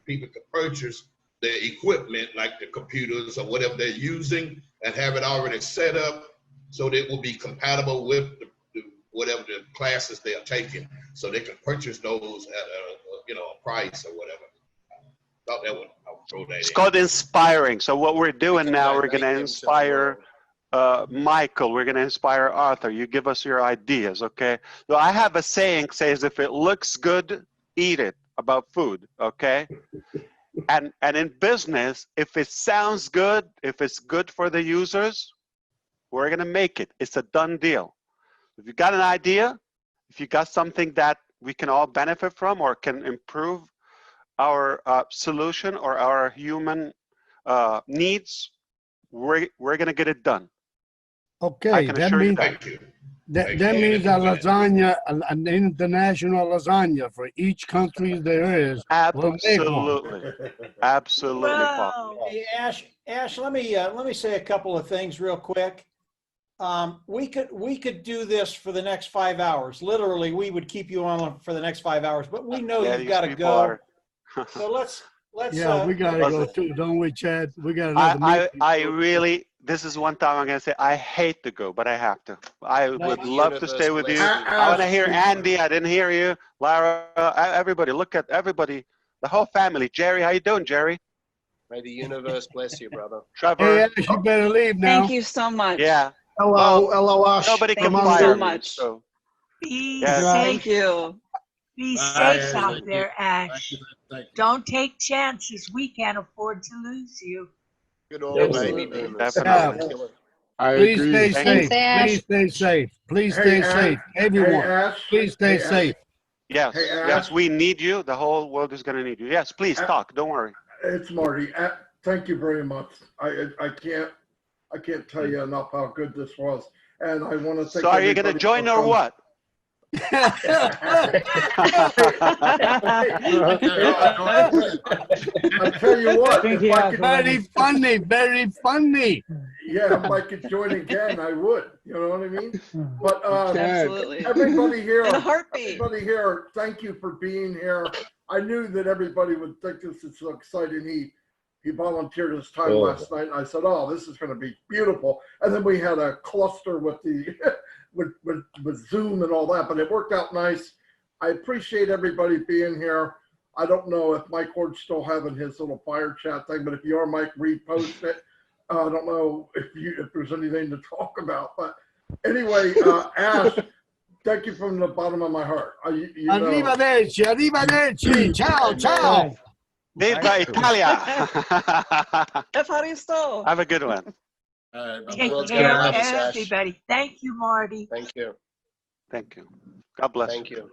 people could purchase the equipment, like the computers or whatever they're using, and have it already set up so that it will be compatible with whatever the classes they are taking, so they can purchase those at a price or whatever. Thought that would throw that It's called inspiring. So what we're doing now, we're going to inspire Michael, we're going to inspire Arthur. You give us your ideas, okay? So I have a saying says, if it looks good, eat it, about food, okay? And in business, if it sounds good, if it's good for the users, we're going to make it. It's a done deal. If you got an idea, if you got something that we can all benefit from or can improve our solution or our human needs, we're going to get it done. I Okay, can that assure you means that. that means a lasagna, an international lasagna for each country there is. We'll make one. Absolutely, absolutely, Paul. Hey, Ash, let me say a couple of things real quick. We could do this for the next 5 hours. Literally, we would keep you on for the next 5 hours, but we know Yeah, you've these got to people go. are- So let's. Yeah, we gotta go too, don't we, Chad? We got another meeting. I really, this is one time I'm going to say, I hate to go, but I have to. I would love to stay with you. I want to hear Andy. I didn't hear you. Lara, everybody, look at everybody, the whole family. Jerry, how you doing, Jerry? May the universe bless you, brother. Trevor. Hey, Ash, you better leave now. Thank you so much. Yeah. Hello, hello, Ash. Nobody can Thank you fire so me, much. so. Be Yeah. Thank safe. you. Be Bye, safe Ash. out Thank there, you. Ash. Thank you. Don't take chances. We can't afford to lose you. Good old baby Absolutely, boomers. definitely. I Please agree. stay Thank safe. Ash. Please stay safe. Please Hey, stay Ash. safe. Everyone, Hey, Ash. please stay Hey, Ash. safe. Yes, Hey, Ash. yes, we need you. The whole world is going to need you. Yes, please talk. Don't worry. It's Marty. Thank you very much. I can't tell you enough how good this was. And I want to thank So are you going to everybody join for or coming. what? I tell you what, if I could, Very funny, very funny. yeah, if I could join again, I would. You know what I mean? But Absolutely. everybody here, In a heartbeat. everybody here, thank you for being here. I knew that everybody would think this is so exciting. He volunteered his time last night, and I said, "Oh, this is going to be beautiful." And then we had a cluster with the with Zoom and all that, but it worked out nice. I appreciate everybody being here. I don't know if Mike Ward's still having his little fire chat thing, but if you are, Mike, repost it. I don't know if there's anything to talk about, but anyway, Ash, thank you from the bottom of my heart. You know, Arrivederci, arrivederci. Ciao, ciao. Viva Italia! Evaristo. Have a good one. Take world's care gonna of love us, Ash. everybody. Thank you, Marty. Thank you. Thank you. God bless. Thank you.